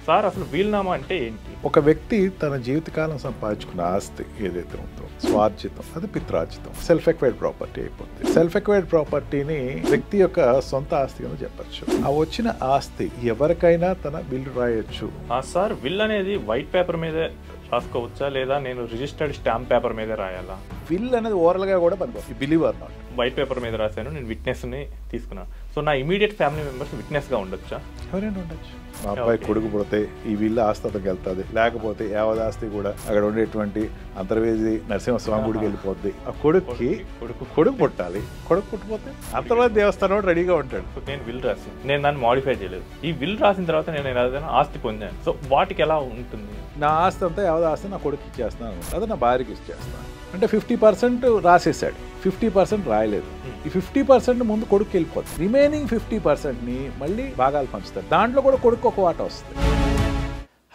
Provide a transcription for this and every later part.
Sir అసలు వీలునామా అంటే ఏంటి? ఒక వ్యక్తి తన జీవితకాలం సంపాదించుకున్న ఆస్తి ఏదైతే ఉందో స్వార్జితం, అది పిత్రార్జితం, సెల్ఫ్ ఎక్వైర్డ్ ప్రాపర్టీ అయిపోతుంది. సెల్ఫ్ ఎక్వైర్డ్ ప్రాపర్టీని వ్యక్తి యొక్క సొంత ఆస్తి అని చెప్పచ్చు. ఆ వచ్చిన ఆస్తి ఎవరికైనా తన బిల్లు రాయొచ్చు. సార్ విల్ అనేది వైట్ పేపర్ మీదే రాసుకోవచ్చా లేదా నేను రిజిస్టర్డ్ స్టాంప్ పేపర్ మీదే రాయాలా? విల్ అనేది ఓవరాల్ గా కూడా పనికొస్తుంది. Believe or not, white paper మీద రాశాను, నేను విట్నెస్ని తీసుకున్నాను. సో నా ఇమీడియట్ ఫ్యామిలీ మెంబర్స్ విట్నెస్గా ఉండొచ్చా? ఎవరైనా ఉండొచ్చు. మా అబ్బాయి కొడుకు పుడితే ఈ విల్లు ఆస్తి అతనికి వెళ్తుంది, లేకపోతే యావదాస్తి కూడా అక్కడ ఉండేటువంటి అంతర్వేది నరసింహస్వామి గుడికి వెళ్ళిపోద్ది. ఆ కొడుకు పుట్టాలి, కొడుకు పుట్టిపోతే అంతర్వేది దేవస్థానం రెడీగా ఉంటాడు. నేను విల్ రాసి నేను దాన్ని మాడిఫై చేయలేదు. ఈ విల్ రాసిన తర్వాత నేను ఏదైనా ఆస్తి పొందాను. సో వాటికి ఎలా ఉంటుంది? నా ఆస్తి అంతా యావదాస్తి నా కొడుకు ఇచ్చేస్తున్నాను, అదే నా భార్యకి ఇచ్చేస్తాను అంటే 50% రాసేసాడు, 50% రాయలేదు. ఈ 50% ముందు కొడుకు వెళ్ళిపోతుంది. రిమైనింగ్ 50%ని మళ్ళీ భాగాలు పంచుతారు. దాంట్లో కూడా కొడుకు ఒక వాటా వస్తుంది.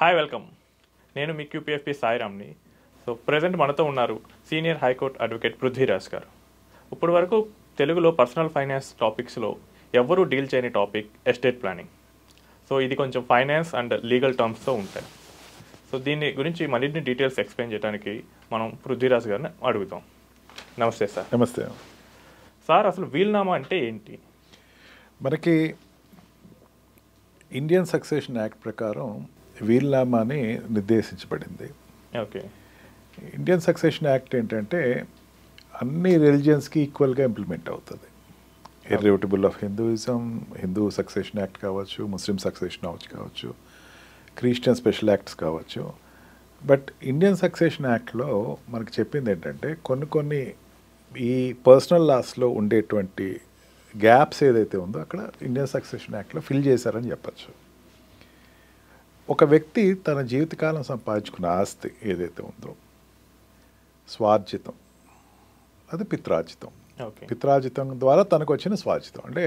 Hi, welcome. నేను మీ QPFP సాయిరామ్ని. సో ప్రజెంట్ మనతో ఉన్నారు సీనియర్ హైకోర్టు అడ్వకేట్ పృథ్వీరాజ్ గారు. ఇప్పటి వరకు తెలుగులో పర్సనల్ ఫైనాన్స్ టాపిక్స్లో ఎవరూ డీల్ చేయని టాపిక్ ఎస్టేట్ ప్లానింగ్. సో ఇది కొంచెం ఫైనాన్స్ అండ్ లీగల్ టర్మ్స్తో ఉంటాయి. సో దీని గురించి మరిన్ని డీటెయిల్స్ ఎక్స్ప్లెయిన్ చేయడానికి మనం పృథ్వీరాజ్ గారిని అడుగుతాం. నమస్తే సార్. నమస్తే సార్, అసలు వీలునామా అంటే ఏంటి? మనకి ఇండియన్ సక్సెషన్ యాక్ట్ ప్రకారం వీలునామాని నిర్దేశించబడింది. ఓకే. ఇండియన్ సక్సెషన్ యాక్ట్ ఏంటంటే అన్ని రిలీజియన్స్కి ఈక్వల్గా ఇంప్లిమెంట్ అవుతుంది. Irrevocable of Hinduism, Hindu succession act కావచ్చు, ముస్లిం సక్సెషన్ కావచ్చు, క్రిస్టియన్ స్పెషల్ యాక్ట్స్ కావచ్చు. బట్ ఇండియన్ సక్సెషన్ యాక్ట్లో మనకు చెప్పింది ఏంటంటే కొన్ని ఈ పర్సనల్ లాస్లో ఉండేటువంటి గ్యాప్స్ ఏదైతే ఉందో అక్కడ ఇండియన్ సక్సెషన్ యాక్ట్లో ఫిల్ చేశారని చెప్పచ్చు. ఒక వ్యక్తి తన జీవితకాలం సంపాదించుకున్న ఆస్తి ఏదైతే ఉందో స్వార్జితం, అది పిత్రార్జితం. పిత్రార్జితం ద్వారా తనకు వచ్చిన స్వార్జితం అంటే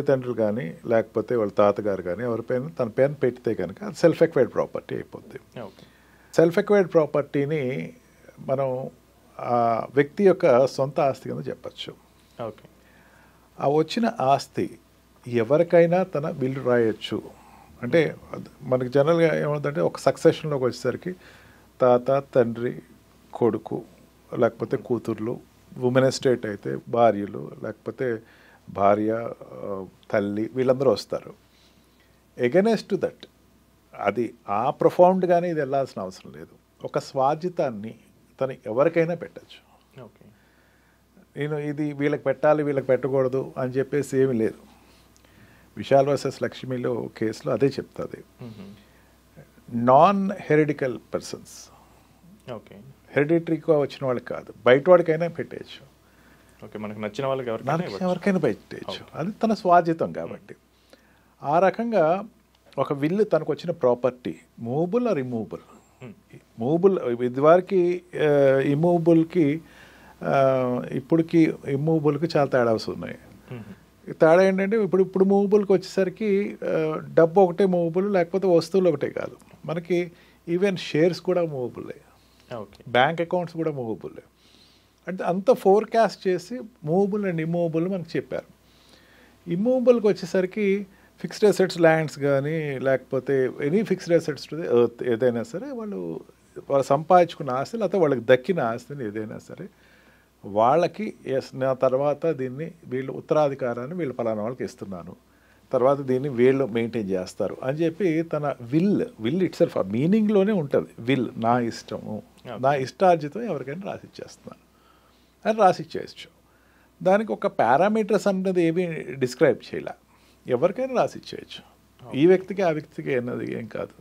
తండ్రులు కానీ లేకపోతే వాళ్ళ తాతగారు కానీ ఎవరిపైన తన పేరుని పెడితే కనుక అది సెల్ఫ్ ఎక్వైర్డ్ ప్రాపర్టీ అయిపోద్ది. సెల్ఫ్ ఎక్వైర్డ్ ప్రాపర్టీని మనం ఆ వ్యక్తి యొక్క సొంత ఆస్తి కింద చెప్పచ్చు. ఓకే. ఆ వచ్చిన ఆస్తి ఎవరికైనా తన బిల్లు రాయొచ్చు. అంటే మనకి జనరల్గా ఏమవుతుందంటే ఒక సక్సెషన్లోకి వచ్చేసరికి తాత, తండ్రి, కొడుకు, లేకపోతే కూతుర్లు, ఉమెన్ ఎస్టేట్ అయితే భార్యలు, లేకపోతే భార్య, తల్లి, వీళ్ళందరూ వస్తారు. ఎగెనెస్ట్ టు దట్ అది ఆ ప్రొఫౌండ్గానే ఇది వెళ్ళాల్సిన అవసరం లేదు. ఒక స్వార్జితాన్ని తను ఎవరికైనా పెట్టచ్చు. ఓకే. నేను ఇది వీళ్ళకి పెట్టాలి వీళ్ళకి పెట్టకూడదు అని చెప్పేసి ఏమీ లేదు. విశాల్ వర్సెస్ లక్ష్మిలో కేసులో అదే చెప్తుంది. నాన్ హెరిడికల్ పర్సన్స్, ఓకే, హెరిడిటరీగా వచ్చిన వాళ్ళకి కాదు, బయట వాడికైనా పెట్టేయచ్చు. ఓకే, మనకు నచ్చిన వాళ్ళకి ఎవరికైనా పెట్టేయచ్చు. అది తన స్వార్జితం కాబట్టి. ఆ రకంగా ఒక విల్లు తనకు వచ్చిన property movable or immovable. Movable ఇదివరకు ఇమూవబుల్కి ఇప్పటికి ఇమూవబుల్కి చాలా తేడాస్ ఉన్నాయి. తేడా ఏంటంటే ఇప్పుడు మూవబుల్కి వచ్చేసరికి డబ్బు ఒకటే మూవబుల్, లేకపోతే వస్తువులు ఒకటే కాదు, మనకి ఈవెన్ షేర్స్ కూడా మూవబుల్లే, బ్యాంక్ అకౌంట్స్ కూడా మూవబుల్లే. అంటే అంత ఫోర్కాస్ట్ చేసి మూవబుల్ అండ్ ఇమూవబుల్ మనకు చెప్పారు. ఇమూవబుల్కి వచ్చేసరికి ఫిక్స్డ్ అసెట్స్, ల్యాండ్స్ కానీ లేకపోతే any fixed assets to the earth ఏదైనా సరే వాళ్ళు సంపాదించుకున్న ఆస్తి లేకపోతే వాళ్ళకి దక్కిన ఆస్తిని ఏదైనా సరే వాళ్ళకి నా తర్వాత దీన్ని వీళ్ళు ఉత్తరాధికారాన్ని వీళ్ళు పలానా వాళ్ళకి ఇస్తున్నాను, తర్వాత దీన్ని వీళ్ళు మెయింటైన్ చేస్తారు అని చెప్పి తన విల్ ఇట్ సెల్ఫ్ ఆ మీనింగ్లోనే ఉంటుంది. విల్ నా ఇష్టము, నా ఇష్టార్జితం ఎవరికైనా రాసిచ్చేస్తున్నాను అని రాసిచ్చేయచ్చు. దానికి ఒక పారామీటర్స్ అన్నది ఏమీ డిస్క్రైబ్ చేయాల, ఎవరికైనా రాసిచ్చేయచ్చు. ఈ వ్యక్తికి ఆ వ్యక్తికి అన్నది ఏం కాదు.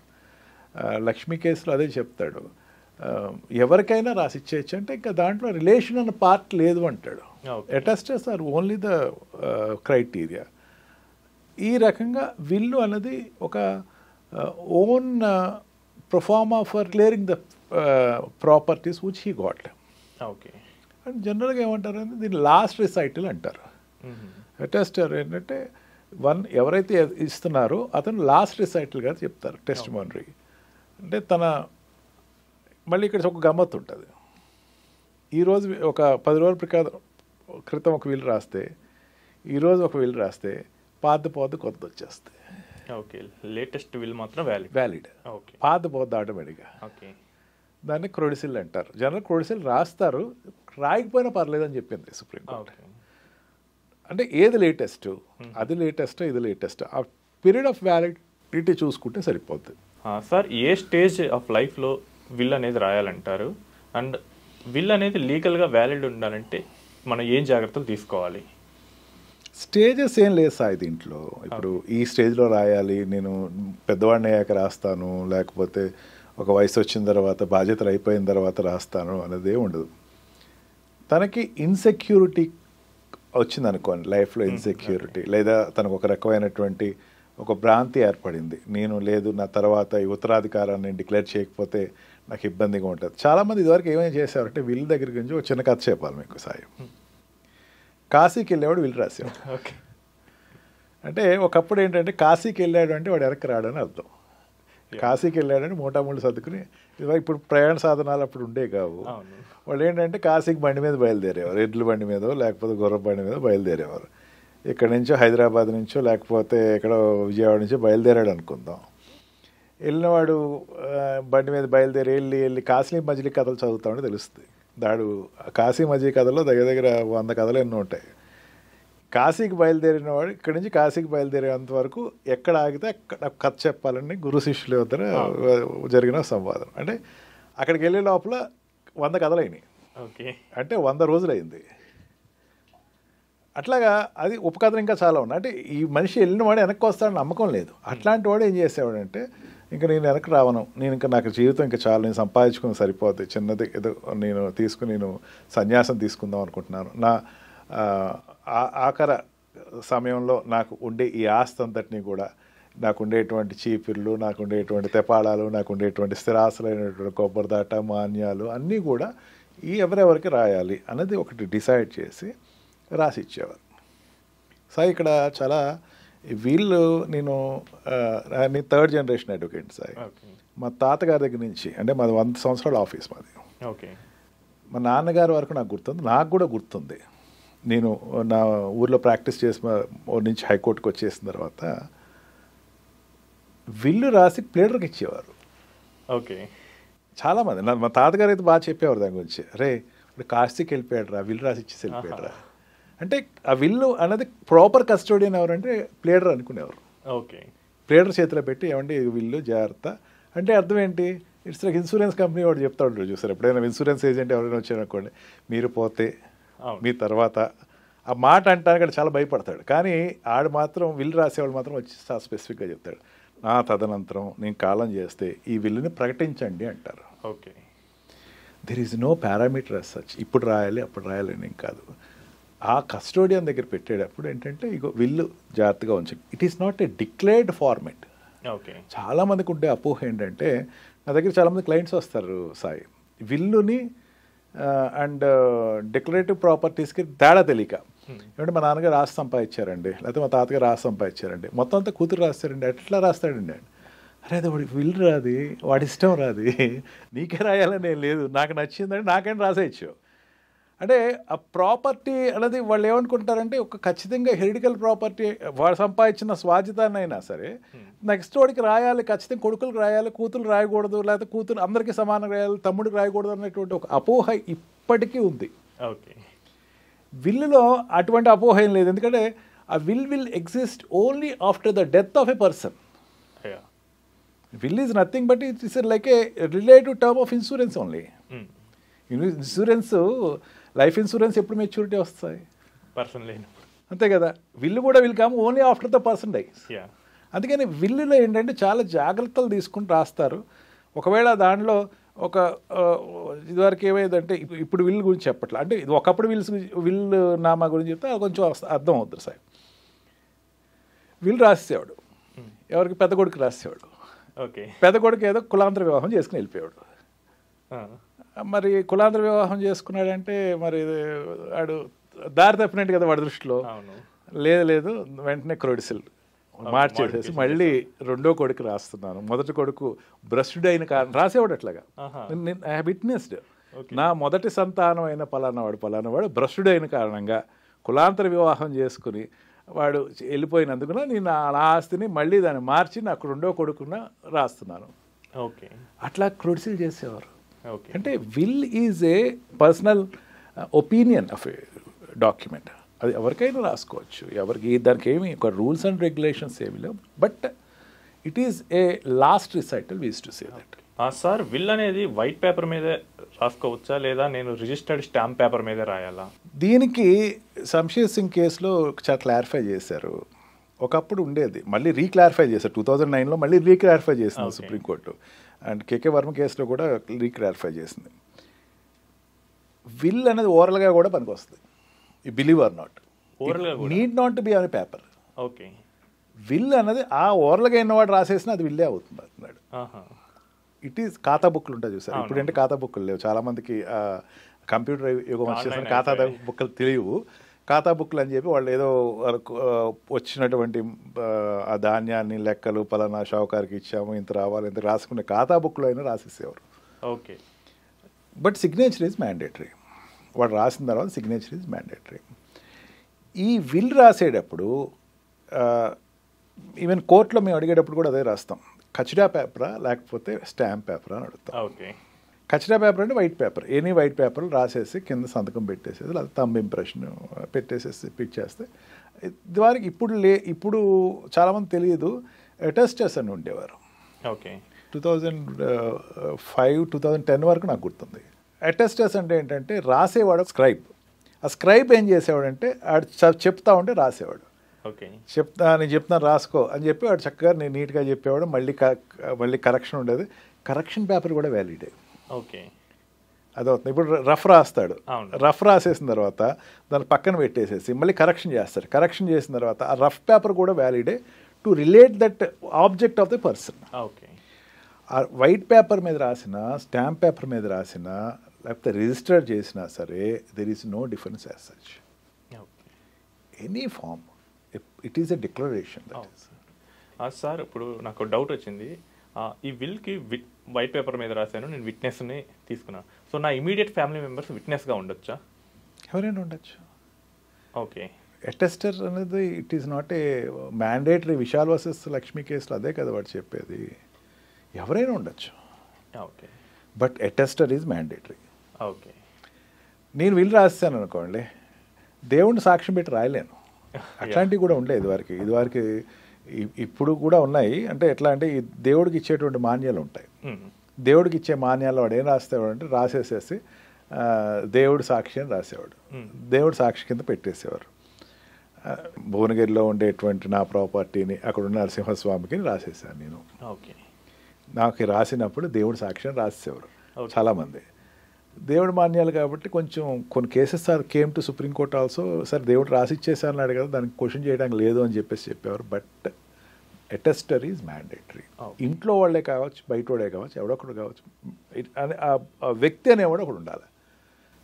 లక్ష్మీ కేసులో అదే చెప్తాడు, ఎవరికైనా రాసిచ్చేయచ్చు అంటే ఇంకా దాంట్లో రిలేషన్ అన్న పార్ట్ లేదు అంటాడు. అటెస్టెస్ ఆర్ ఓన్లీ ద క్రైటీరియా. ఈ రకంగా విల్లు అన్నది ఒక own proforma for clearing the properties which he got. Okay. And జనరల్గా ఏమంటారు అంటే దీన్ని లాస్ట్ రిసైటల్ అంటారు. అటెస్టర్ ఏంటంటే ఎవరైతే ఇస్తున్నారో అతను లాస్ట్ రిసైటల్గా చెప్తారు, టెస్టిమోనరీ. అంటే మళ్ళీ ఇక్కడ ఒక గమ్మత్తు ఉంటుంది. ఈరోజు ఒక 10 రోజుల క్రితం ఒక విల్ రాస్తే, ఈరోజు ఒక విల్ రాస్తే పాత కొత్త వచ్చేస్తాయి. ఓకే, లేటెస్ట్ విల్ మాత్రం వ్యాలిడ్. ఓకే పాత పోద్ది ఆటోమేటిక్గా. ఓకే దాన్ని క్రోడిసిల్ అంటారు. జనరల్ క్రోడిసిల్ రాస్తారు, రాయకపోయినా పర్లేదని చెప్పింది సుప్రీంకోర్టు. ఓకే అంటే ఏది లేటెస్ట్, అది లేటెస్ట్, ఇది లేటెస్ట్, ఆ పీరియడ్ ఆఫ్ వ్యాలిడిటీ చూసుకుంటే సరిపోద్ది. సార్, ఏ స్టేజ్ ఆఫ్ లైఫ్లో విల్ అనేది రాయాలంటారు? అండ్ విల్ అనేది లీగల్గా వ్యాలిడ్ ఉండాలంటే మనం ఏం జాగ్రత్తలు తీసుకోవాలి? స్టేజెస్ ఏం లేదు సాయి దీంట్లో. ఇప్పుడు ఈ స్టేజ్లో రాయాలి, నేను పెద్దవాడిని అయ్యాక రాస్తాను, లేకపోతే ఒక వయసు వచ్చిన తర్వాత బాధ్యతలు అయిపోయిన తర్వాత రాస్తాను అనేదే ఉండదు. తనకి ఇన్సెక్యూరిటీ వచ్చిందనుకోండి, లైఫ్లో ఇన్సెక్యూరిటీ, లేదా తనకు ఒక రకమైనటువంటి ఒక భ్రాంతి ఏర్పడింది, నేను లేదు నా తర్వాత ఈ ఉత్తరాధికారాన్ని డిక్లేర్ చేయకపోతే నాకు ఇబ్బందిగా ఉంటుంది. చాలామంది ఇదివరకు ఏమైనా చేసేవారంటే విల్ దగ్గర గురించి ఒక చిన్న కథ చెప్పాలి మీకు సాయి. కాశీకి వెళ్ళేవాడు విల్ రాసేవాడు. ఓకే, అంటే ఒకప్పుడు ఏంటంటే కాశీకి వెళ్ళాడు అంటే వాడు వెనక్కి రాడని అర్థం. కాశీకి వెళ్ళాడని మూటామూళ్ళు సర్దుకుని, ఇప్పుడు ప్రయాణ సాధనాలు అప్పుడు ఉండే కావు. వాళ్ళు ఏంటంటే కాశీకి బండి మీద బయలుదేరేవారు, ఎడ్ల బండి మీదో లేకపోతే గుర్ర బండి మీద బయలుదేరేవారు. ఇక్కడ నుంచో హైదరాబాద్ నుంచో లేకపోతే ఎక్కడో విజయవాడ నుంచో బయలుదేరాడు అనుకుందాం. వెళ్ళినవాడు బండి మీద బయలుదేరి వెళ్ళి కాశీ మజిలీ కథలు చదువుతామని తెలుస్తుంది. కాశీ మజిలీ కథలో దగ్గర దగ్గర 100 కథలు ఎన్నో ఉంటాయి. కాశీకి బయలుదేరిన వాడు ఇక్కడి నుంచి కాశీకి బయలుదేరేంత వరకు ఎక్కడ ఆగితే అక్కడ కథ చెప్పాలని గురు శిష్యుల వద్ద జరిగిన సంవాదం. అంటే అక్కడికి వెళ్ళే లోపల 100 కథలు అయినాయి. ఓకే, అంటే 100 రోజులు అయింది. అట్లాగా అది ఉపకథలు ఇంకా చాలా ఉన్నాయి. అంటే ఈ మనిషి వెళ్ళిన వాడు వెనక్కి వస్తాడని నమ్మకం లేదు. అట్లాంటి వాడు ఏం చేసేవాడంటే, ఇంకా నేను వెనక్కి రావను, నేను ఇంకా నాకు జీవితం ఇంకా చాలా, నేను సంపాదించుకుని సరిపోద్ది, చిన్నది ఏదో నేను నేను సన్యాసం తీసుకుందాం అనుకుంటున్నాను, నా ఆఖర సమయంలో నాకు ఉండే ఈ ఆస్తి అంతటినీ కూడా, నాకు ఉండేటువంటి చీపిర్లు, నాకు ఉండేటువంటి తెపాళాలు, నాకు ఉండేటువంటి స్థిరాస్తులైనటువంటి కొబ్బరిదాట మాన్యాలు అన్నీ కూడా ఈ ఎవరెవరికి రాయాలి అన్నది ఒకటి డిసైడ్ చేసి రాసి ఇచ్చేవారు. సార్ ఇక్కడ చాలా వీళ్ళు నేను 3rd జనరేషన్ అడ్వకేట్ సార్. మా తాతగారి దగ్గర నుంచి, అంటే మాది 100 సంవత్సరాల ఆఫీస్ మాది. ఓకే, మా నాన్నగారి వరకు నాకు గుర్తుంది, నాకు కూడా గుర్తుంది. నేను నా ఊర్లో ప్రాక్టీస్ చేసిన నుంచి హైకోర్టుకి వచ్చేసిన తర్వాత విల్లు రాసి ప్లేడర్కి ఇచ్చేవారు. ఓకే, చాలామంది మా తాతగారు అయితే బాగా చెప్పేవారు దాని గురించి. అరే ఇప్పుడు కాశీకి వెళ్ళిపోయాడు రా, విల్లు రాసి ఇచ్చేసి వెళ్ళిపోయాడు రా. అంటే ఆ విల్లు అన్నది ప్రాపర్ కస్టోడియన్ ఎవరంటే ప్లేడర్ అనుకునేవారు. ఓకే, ప్లేడర్ చేతిలో పెట్టి ఏమంటే విల్లు జాగ్రత్త అంటే అర్థం ఏంటి, ఇట్స్ లైక్ ఇన్సూరెన్స్ కంపెనీ వాడు చెప్తా ఉంటాడు చూసారు. ఎప్పుడైనా ఇన్సూరెన్స్ ఏజెంట్ ఎవరైనా వచ్చారనుకోండి, మీరు పోతే మీ తర్వాత ఆ మాట అంటానికి చాలా భయపడతాడు. కానీ ఆడు మాత్రం విల్లు రాసేవాళ్ళు మాత్రం వచ్చి స్పెసిఫిక్గా చెప్తాడు, నా తదనంతరం నేను కాలం చేస్తే ఈ విల్లుని ప్రకటించండి అంటారు. Okay, there is no parameter as such, ఇప్పుడు రాయాలి అప్పుడు రాయాలి అని కాదు. ఆ కస్టోడియన్ దగ్గర పెట్టేటప్పుడు ఏంటంటే ఇగో విల్లు జాగ్రత్తగా ఉంచండి. It is not A declared format. Okay, చాలామందికి ఉండే అపోహ ఏంటంటే, నా దగ్గర చాలామంది క్లయింట్స్ వస్తారు సాయి, విల్లుని అండ్ డిక్లరేటివ్ ప్రాపర్టీస్కి తేడా తెలియక, ఏమంటే మా నాన్నగారు రాసి సంపాదించారండి, లేకపోతే మా తాతగారు రాసి సంపాదించారండి, మొత్తం అంతా కూతురు రాస్తారండి, ఎట్లా రాస్తాడండి అని. అరే అది వాడికి విల్ రాది, వాడి ఇష్టం రాది, నీకే రాయాలని ఏం లేదు, నాకు నచ్చిందని నాకైనా రాసేయచ్చు. అంటే ఆ ప్రాపర్టీ అనేది వాళ్ళు ఏమనుకుంటారంటే ఒక ఖచ్చితంగా హెరిడికల్ ప్రాపర్టీ వాడు సంపాదించిన స్వాధితాన్ని అయినా సరే నెక్స్ట్ వాడికి రాయాలి, ఖచ్చితంగా కొడుకులకు రాయాలి, కూతురు రాయకూడదు, లేకపోతే కూతురు అందరికీ సమానంగా రాయాలి, తమ్ముడికి రాయకూడదు అనేటువంటి ఒక అపోహ ఇప్పటికీ ఉంది. ఓకే, విల్లులో అటువంటి అపోహ ఏం లేదు. ఎందుకంటే ఆ will exist only after the death of a person. Will is nothing but it is like A relative term of insurance only. Insurance, life insurance ఎప్పుడు మెచ్యూరిటీ వస్తాయి, పర్సన్ లేనప్పుడు, అంతే కదా. విల్లు కూడా will come only after the person dice. అందుకని విల్లులో ఏంటంటే చాలా జాగ్రత్తలు తీసుకుని రాస్తారు. ఒకవేళ దానిలో ఒక ఇదివరకు ఏమైందంటే, ఇప్పుడు విల్ గురించి చెప్పట్లే, అంటే ఇది ఒకప్పుడు విల్ నామా గురించి చెప్తే కొంచెం అర్థం అవుతుంది సార్. విల్ రాసేవాడు ఎవరికి, పెద్ద కొడుకు రాసేవాడు. ఓకే, పెద్ద కొడుకు ఏదో కులాంతర వివాహం చేసుకుని వెళ్ళిపోయాడు. మరి కులాంతర వివాహం చేసుకున్నాడంటే మరి వాడు దారి తప్పినట్టు కదా వాడి దృష్టిలో. లేదు వెంటనే క్రోడిసిల్ మార్చేసేసి మళ్ళీ రెండో కొడుకు రాస్తున్నాను, మొదటి కొడుకు భ్రష్టుడు అయిన కారణం రాసేవాడు. అట్లాగా ఐ హావ్ విట్నెస్డ్, నా మొదటి సంతానం అయిన పలానావాడు భ్రష్టుడు అయిన కారణంగా కులాంతర వివాహం చేసుకుని వాడు వెళ్ళిపోయినందుకున నేను నా ఆస్తిని మళ్ళీ దాన్ని మార్చి నాకు రెండో కొడుకున రాస్తున్నాను. ఓకే, అట్లా క్రొడిసిల్ చేసేవారు. ఓకే. అంటే will is a personal opinion of A document. అది ఎవరికైనా రాసుకోవచ్చు, ఎవరికి దానికి ఏమి ఒక రూల్స్ అండ్ రెగ్యులేషన్స్ ఏమి లేవు. But it is A last recital we used to say that. Sir, will అనేది వైట్ పేపర్ మీద రాసుకోవచ్చా, లేదా నేను రిజిస్టర్డ్ స్టాంప్ పేపర్ మీద రాయాలా? దీనికి శంషేర్ సింగ్ కేసులో చాలా క్లారిఫై చేశారు. ఒకప్పుడు ఉండేది, మళ్ళీ రీక్లారిఫై చేశారు 2009లో, మళ్ళీ రీక్లారిఫై చేసింది సుప్రీంకోర్టు. అండ్ కేకే వర్మ కేసులో కూడా రీక్లారిఫై చేసింది. విల్ అనేది ఓరల్గా కూడా పనికి వస్తుంది. You believe or not, need not to be on paper. Okay, will అనేది ఆ ఓరల్గా అయినవాడు రాసేసినా అది విల్లే అవుతుంది అన్నాడు. ఇట్ ఈస్ ఖాతా బుక్లు ఉంటాయి చూసారు. ఇప్పుడంటే ఖాతా బుక్లు లేవు, చాలా మందికి కంప్యూటర్ యుగం వచ్చేసిన ఖాతా బుక్లు తెలియవు. ఖాతా బుక్లు అని చెప్పి వాళ్ళు ఏదో వచ్చినటువంటి ఆ ధాన్యాన్ని లెక్కలు పలానా షావుకారికి ఇచ్చాము, ఇంత రావాలి, ఇంత రాసుకునే ఖాతా బుక్లో అయినా రాసేసేవారు. Okay, but signature is mandatory. వాడు రాసిన తర్వాత సిగ్నేచర్ ఈజ్ మ్యాండేటరీ. ఈ విల్ రాసేటప్పుడు ఈవెన్ కోర్టులో మేము అడిగేటప్పుడు కూడా అదే రాస్తాం. కచడా పేపరా లేకపోతే స్టాంప్ పేపరా అని అడుగుతాం. ఓకే, కచడా పేపర్ అంటే white paper, any white paper రాసేసి కింద సంతకం పెట్టేసేది, లేదా థంబ్ ఇంప్రెషన్ పెట్టేసేసి పిచ్చేస్తే. వారికి ఇప్పుడు చాలామంది తెలియదు, అటెస్టర్స్ అని ఉండేవారు. ఓకే, 2005 2010 వరకు నాకు గుర్తుంది. అటెస్టర్స్ అంటే ఏంటంటే రాసేవాడు స్క్రైబ్. ఆ స్క్రైబ్ ఏం చేసేవాడంటే ఆడు చెప్తా ఉంటే రాసేవాడు. ఓకే, నేను చెప్తాను రాసుకో అని చెప్పి వాడు చక్కగా నేను నీట్గా చెప్పేవాడు. మళ్ళీ కరెక్షన్ ఉండేది. కరెక్షన్ పేపర్ కూడా వ్యాలిడే. ఓకే, అదవుతుంది. ఇప్పుడు రఫ్ రాస్తాడు, రఫ్ రాసేసిన తర్వాత దాన్ని పక్కన పెట్టేసేసి మళ్ళీ కరెక్షన్ చేస్తాడు. కరెక్షన్ చేసిన తర్వాత ఆ రఫ్ పేపర్ కూడా వ్యాలిడే to relate that object of the person. Okay, ఆ వైట్ పేపర్ మీద రాసిన, స్టాంప్ పేపర్ మీద రాసిన, లేకపోతే రిజిస్టర్ చేసినా సరే there is no difference as such. Any form, it is a declaration. Sir, ఇప్పుడు నాకు డౌట్ వచ్చింది. ఈ విల్కి వైట్ పేపర్ మీద రాశాను, నేను విట్నెస్ని తీసుకున్నాను. సో నా ఇమీడియట్ ఫ్యామిలీ మెంబర్స్ విట్నెస్గా ఉండొచ్చా? ఎవరైనా ఉండొచ్చు. ఓకే, అటెస్టర్ అనేది it is not a mandatory. Vishal versus Lakshmi కేసులో అదే కదా వాడు చెప్పేది. ఎవరైనా ఉండొచ్చు. Okay, but attester is mandatory. Okay, నేను విల్ రాస్తాను అనుకోండి, దేవుడిని సాక్ష్యం పెట్టి రాయలేను. అట్లాంటివి కూడా ఉండేది ఇదివరకు ఇప్పుడు కూడా ఉన్నాయి. అంటే ఎట్లా అంటే ఈ దేవుడికి ఇచ్చేటువంటి మాన్యాలు ఉంటాయి. దేవుడికి ఇచ్చే మాన్యాలు వాడు ఏం రాసేవాడు అంటే రాసేసేసి దేవుడు సాక్షి అని రాసేవాడు. దేవుడు సాక్షి కింద పెట్టేసేవారు. భువనగిరిలో ఉండేటువంటి నా ప్రాపర్టీని అక్కడ ఉన్న నరసింహస్వామికి రాసేసాను నేను. ఓకే, నాకు రాసినప్పుడు దేవుడు సాక్షి అని రాసేవారు చాలామంది. దేవుడు మాన్యాలు కాబట్టి కొంచెం కొన్ని cases sir came to supreme court also, sir దేవుడు రాసి ఇచ్చేసారు అన్నాడు కదా, దానికి క్వశ్చన్ చేయడానికి లేదు అని చెప్పేవారు. But attester is mandatory. ఇంట్లో వాళ్ళే కావచ్చు, బయట వాడే కావచ్చు, ఎవడొకడు కావచ్చు. ఆ వ్యక్తి అనేవాడు ఒకడు ఉండాలి,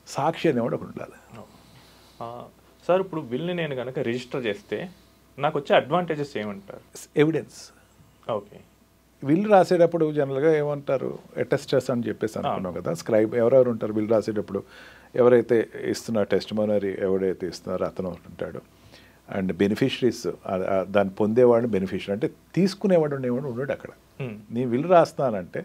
సాక్షి అనేవాడు ఒకడు ఉండాలి. సార్, ఇప్పుడు విల్ని నేను కనుక రిజిస్టర్ చేస్తే నాకు వచ్చే అడ్వాంటేజెస్ ఏమంటారు? ఎవిడెన్స్. ఓకే, విల్ రాసేటప్పుడు జనరల్గా ఏమంటారు, అటెస్టర్స్ అని చెప్పేసి అనుకున్నాం కదా. స్క్రైబ్ ఎవరెవరు ఉంటారు విల్ రాసేటప్పుడు? ఎవరైతే ఇస్తున్నారో టెస్టిమోనరీ ఎవడైతే ఇస్తున్నారో అతను ఉంటాడు. అండ్ బెనిఫిషరీస్, దాన్ని పొందేవాడు బెనిఫిషరీ, అంటే తీసుకునేవాడు ఉండేవాడు ఉండడు అక్కడ. నేను విల్ రాస్తానంటే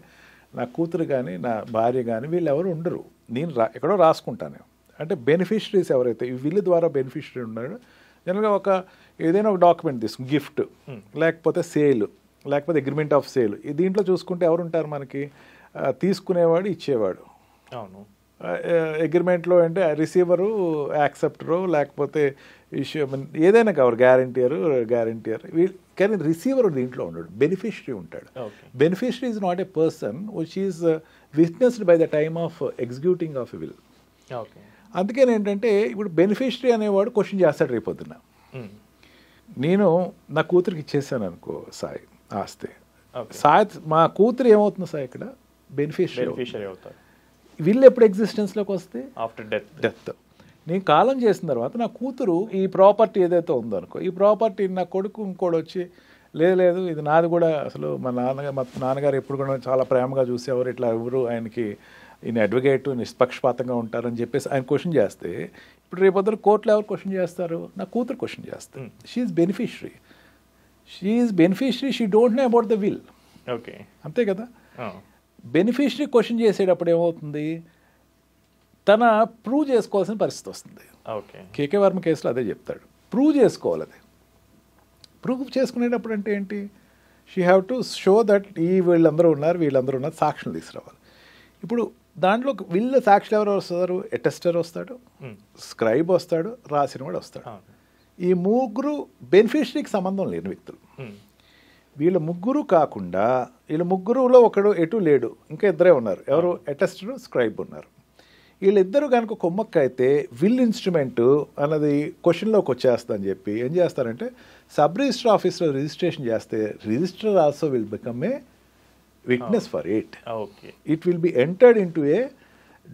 నా కూతురు కానీ నా భార్య కానీ వీళ్ళు ఎవరు ఉండరు, నేను ఎక్కడో రాసుకుంటాను. అంటే బెనిఫిషరీస్ ఎవరైతే ఈ విల్ ద్వారా బెనిఫిషరీ ఉన్నాడో జనరల్గా ఏదైనా ఒక డాక్యుమెంట్ తీసుకు, గిఫ్ట్ లేకపోతే సేల్ లేకపోతే అగ్రిమెంట్ ఆఫ్ సేల్, దీంట్లో చూసుకుంటే ఎవరు ఉంటారు మనకి? తీసుకునేవాడు, ఇచ్చేవాడు. అవును. అగ్రిమెంట్లో అంటే రిసీవరు, యాక్సెప్టరు, లేకపోతే ఇష్యూ ఏదైనా కావాలి, గ్యారంటీయర్. కానీ రిసీవర్ దీంట్లో ఉండడు, బెనిఫిషరీ ఉంటాడు. Beneficiary is not A person which is witnessed by the time of executing of will. అందుకని ఏంటంటే ఇప్పుడు బెనిఫిషరీ అనేవాడు క్వశ్చన్ చేస్తాడు రేపొద్దున. నేను నా కూతురికి ఇచ్చేసాను అనుకో సాయి ఆస్తి, సాయి మా కూతురు ఏమవుతుంది సాయి ఇక్కడ బెనిఫిషరీ అవుతారు. వీళ్ళు ఎప్పుడు ఎగ్జిస్టెన్స్లోకి వస్తే ఆఫ్టర్ డెత్. నేను కాలం చేసిన తర్వాత నా కూతురు ఈ ప్రాపర్టీ ఏదైతే ఉందో అనుకో, ఈ ప్రాపర్టీ నా కొడుకు ఇంకోటి వచ్చి లేదు ఇది నాది కూడా, అసలు మా నాన్నగారు ఎప్పుడు కూడా చాలా ప్రేమగా చూసేవారు, ఇట్లా ఎవరు ఆయనకి ఈయన అడ్వకేట్ నిష్పక్షపాతంగా ఉంటారని చెప్పేసి ఆయన క్వశ్చన్ చేస్తే ఇప్పుడు రేపొద్దున కోర్టులో ఎవరు క్వశ్చన్ చేస్తారు? నా కూతురు క్వశ్చన్ చేస్తారు. She is beneficiary, she don't know about the will. Okay, అంతే కదా. బెనిఫిషరీ క్వశ్చన్ చేసేటప్పుడు ఏమవుతుంది, తన ప్రూవ్ చేసుకోవాల్సిన పరిస్థితి వస్తుంది. ఓకే, కేకే వర్మ కేసులో అదే చెప్తాడు, ప్రూవ్ చేసుకోవాలి. అది ప్రూవ్ చేసుకునేటప్పుడు అంటే ఏంటి, she have to show that వీళ్ళందరూ ఉన్నారు, సాక్షులు తీసుకురావాలి. ఇప్పుడు దాంట్లో వీళ్ళ సాక్షులు ఎవరు వస్తారు? అటెస్టర్ వస్తాడు, స్క్రైబ్ వస్తాడు, రాసినవాడు వస్తాడు. ఈ ముగ్గురు బెనిఫిషరీకి సంబంధం లేని వ్యక్తులు. వీళ్ళ ముగ్గురు కాకుండా వీళ్ళ ముగ్గురులో ఒకడు ఎటు లేడు, ఇంకా ఇద్దరే ఉన్నారు. ఎవరు? అటెస్టర్, స్క్రైబ్ ఉన్నారు. వీళ్ళిద్దరూ కనుక కొమ్మక్క అయితే విల్ ఇన్స్ట్రుమెంట్ అన్నది క్వశ్చన్లోకి వచ్చేస్తుందని చెప్పి ఏం చేస్తారంటే సబ్ రిజిస్టర్ ఆఫీస్లో రిజిస్ట్రేషన్ చేస్తే register also will become a witness for it. It will be entered in to A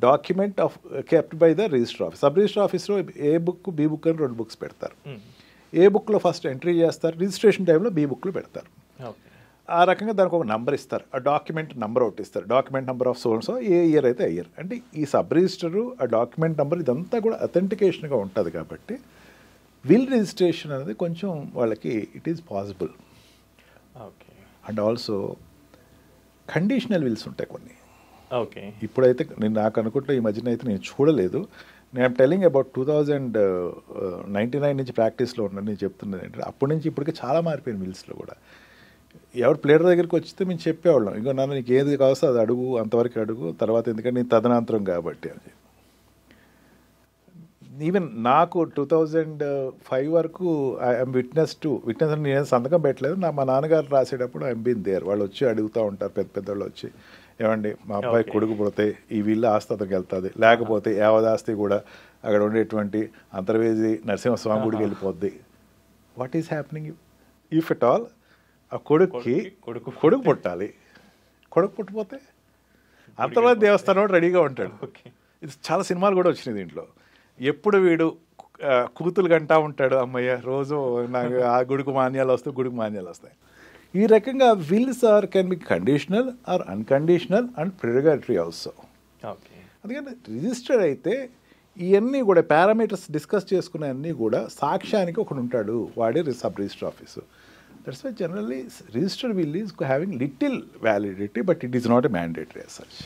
document of kept by the register office. Sub register ఆఫీస్లో ఏ బుక్, బి బుక్ అని 2 books పెడతారు. ఏ బుక్లో first entry చేస్తారు, registration టైంలో B బుక్లో పెడతారు. ఆ రకంగా దానికి ఒక నంబర్ ఇస్తారు, ఆ డాక్యుమెంట్ నెంబర్ ఒకటి ఇస్తారు, document number of so A year అయితే ఆ ఇయర్. అంటే ఈ సబ్ రిజిస్టరు, ఆ డాక్యుమెంట్ నెంబర్ ఇదంతా కూడా అథెంటికేషన్గా ఉంటుంది. కాబట్టి విల్ రిజిస్ట్రేషన్ అనేది కొంచెం వాళ్ళకి it is possible. Okay, and also conditional wills ఉంటాయి కొన్ని. ఓకే, ఇప్పుడైతే నేను నాకు అనుకుంటే ఈ మధ్యన అయితే నేను చూడలేదు. నేను టెలింగ్ అబౌట్ 2099 నుంచి ప్రాక్టీస్లో ఉన్నాను. నేను చెప్తున్నది ఏంటంటే అప్పటి నుంచి ఇప్పటికే చాలా మారిపోయింది మిల్స్లో కూడా. ఎవరు ప్లేయర్ దగ్గరికి వచ్చితే మేము చెప్పేవాళ్ళం, ఇంకో నన్ను నీకు ఏది కావస్తే అది అడుగు, అంతవరకు అడుగు, తర్వాత ఎందుకంటే నేను తదనంతరం కాబట్టి అని. ఈవెన్ నాకు 2005 వరకు ఐఎమ్ విట్నెస్ అని నేను సంతకం పెట్టలేదు. మా నాన్నగారు రాసేటప్పుడు ఐఎమ్ బీన్ దేర్. వాళ్ళు వచ్చి అడుగుతూ ఉంటారు, పెద్దవాళ్ళు వచ్చి, ఏమండి మా అబ్బాయి కొడుకు పుడితే ఈ వీళ్ళు ఆస్తి అతనికి వెళ్తుంది, లేకపోతే యావదాస్తి కూడా అక్కడ ఉండేటువంటి అంతర్వేది నరసింహస్వామి గుడికి వెళ్ళిపోద్ది. What is happening if at all ఆ కొడుక్కి కొడుకు పుట్టాలి, కొడుకు పుట్టిపోతే అంతర్వేది దేవస్థానం రెడీగా ఉంటాడు. ఇది చాలా సినిమాలు కూడా వచ్చినాయి దీంట్లో. ఎప్పుడు వీడు కూతులు గంటా ఉంటాడు, అమ్మయ్య రోజు నాకు ఆ గుడికి మాన్యాలు వస్తాయి. ఈ రకంగా wills can be conditional or unconditional and prerogatory also. అందుకని రిజిస్టర్ అయితే ఇవన్నీ కూడా పారామీటర్స్ డిస్కస్ చేసుకునే అన్నీ కూడా సాక్ష్యానికి ఒకడు ఉంటాడు, వాడే sub register office. That's why generally register will is having little validity, but it is not a mandatory as such.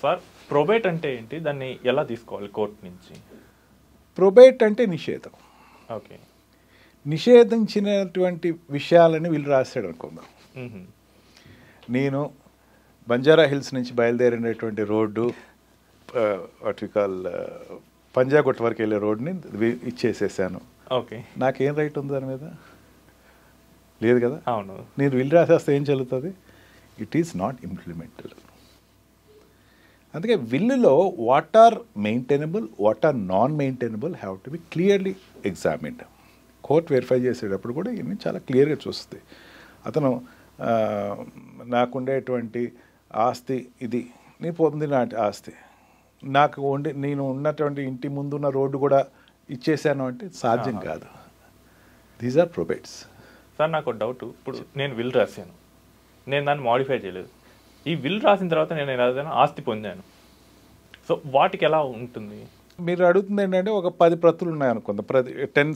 Sir, probate అంటే ఏంటి, దాన్ని ఎలా తీసుకోవాలి కోర్టు నుంచి? ప్రొబేట్ అంటే నిషేధం. ఓకే, నిషేధించినటువంటి విషయాలని వీళ్ళు రాశాడు అనుకుందాం. నేను బంజారా హిల్స్ నుంచి బయలుదేరినటువంటి road what we call Panjagutta వరకు వెళ్ళే రోడ్ని ఇచ్చేసేసాను. ఓకే, నాకేం రైట్ ఉంది దాని మీద? లేదు కదా. అవును, నేను విల్ రాసేస్తే ఏం చెల్లుతుంది? It is not implementable. అందుకే విల్లులో what are maintainable, what are non maintainable have to be clearly examined. Court verify చేసేటప్పుడు కూడా ఇవన్నీ చాలా క్లియర్గా చూస్తుంది. అతను నాకుండేటువంటి ఆస్తి ఇది, నీ పొందిన ఆస్తి, నేను ఉన్నటువంటి ఇంటి ముందున్న రోడ్డు కూడా ఇచ్చేసాను అంటే సాధ్యం కాదు. These are probates. సార్, నాకు డౌట్, ఇప్పుడు నేను విల్ రాశాను, నేను దాన్ని మాడిఫై చేయలేదు. ఈ విల్ రాసిన తర్వాత నేను ఏదైనా ఆస్తి పొందాను, సో వాటికి ఎలా ఉంటుంది? మీరు అడుగుతుంది ఏంటంటే ఒక 10 ప్రతులు ఉన్నాయనుకుందాం, 10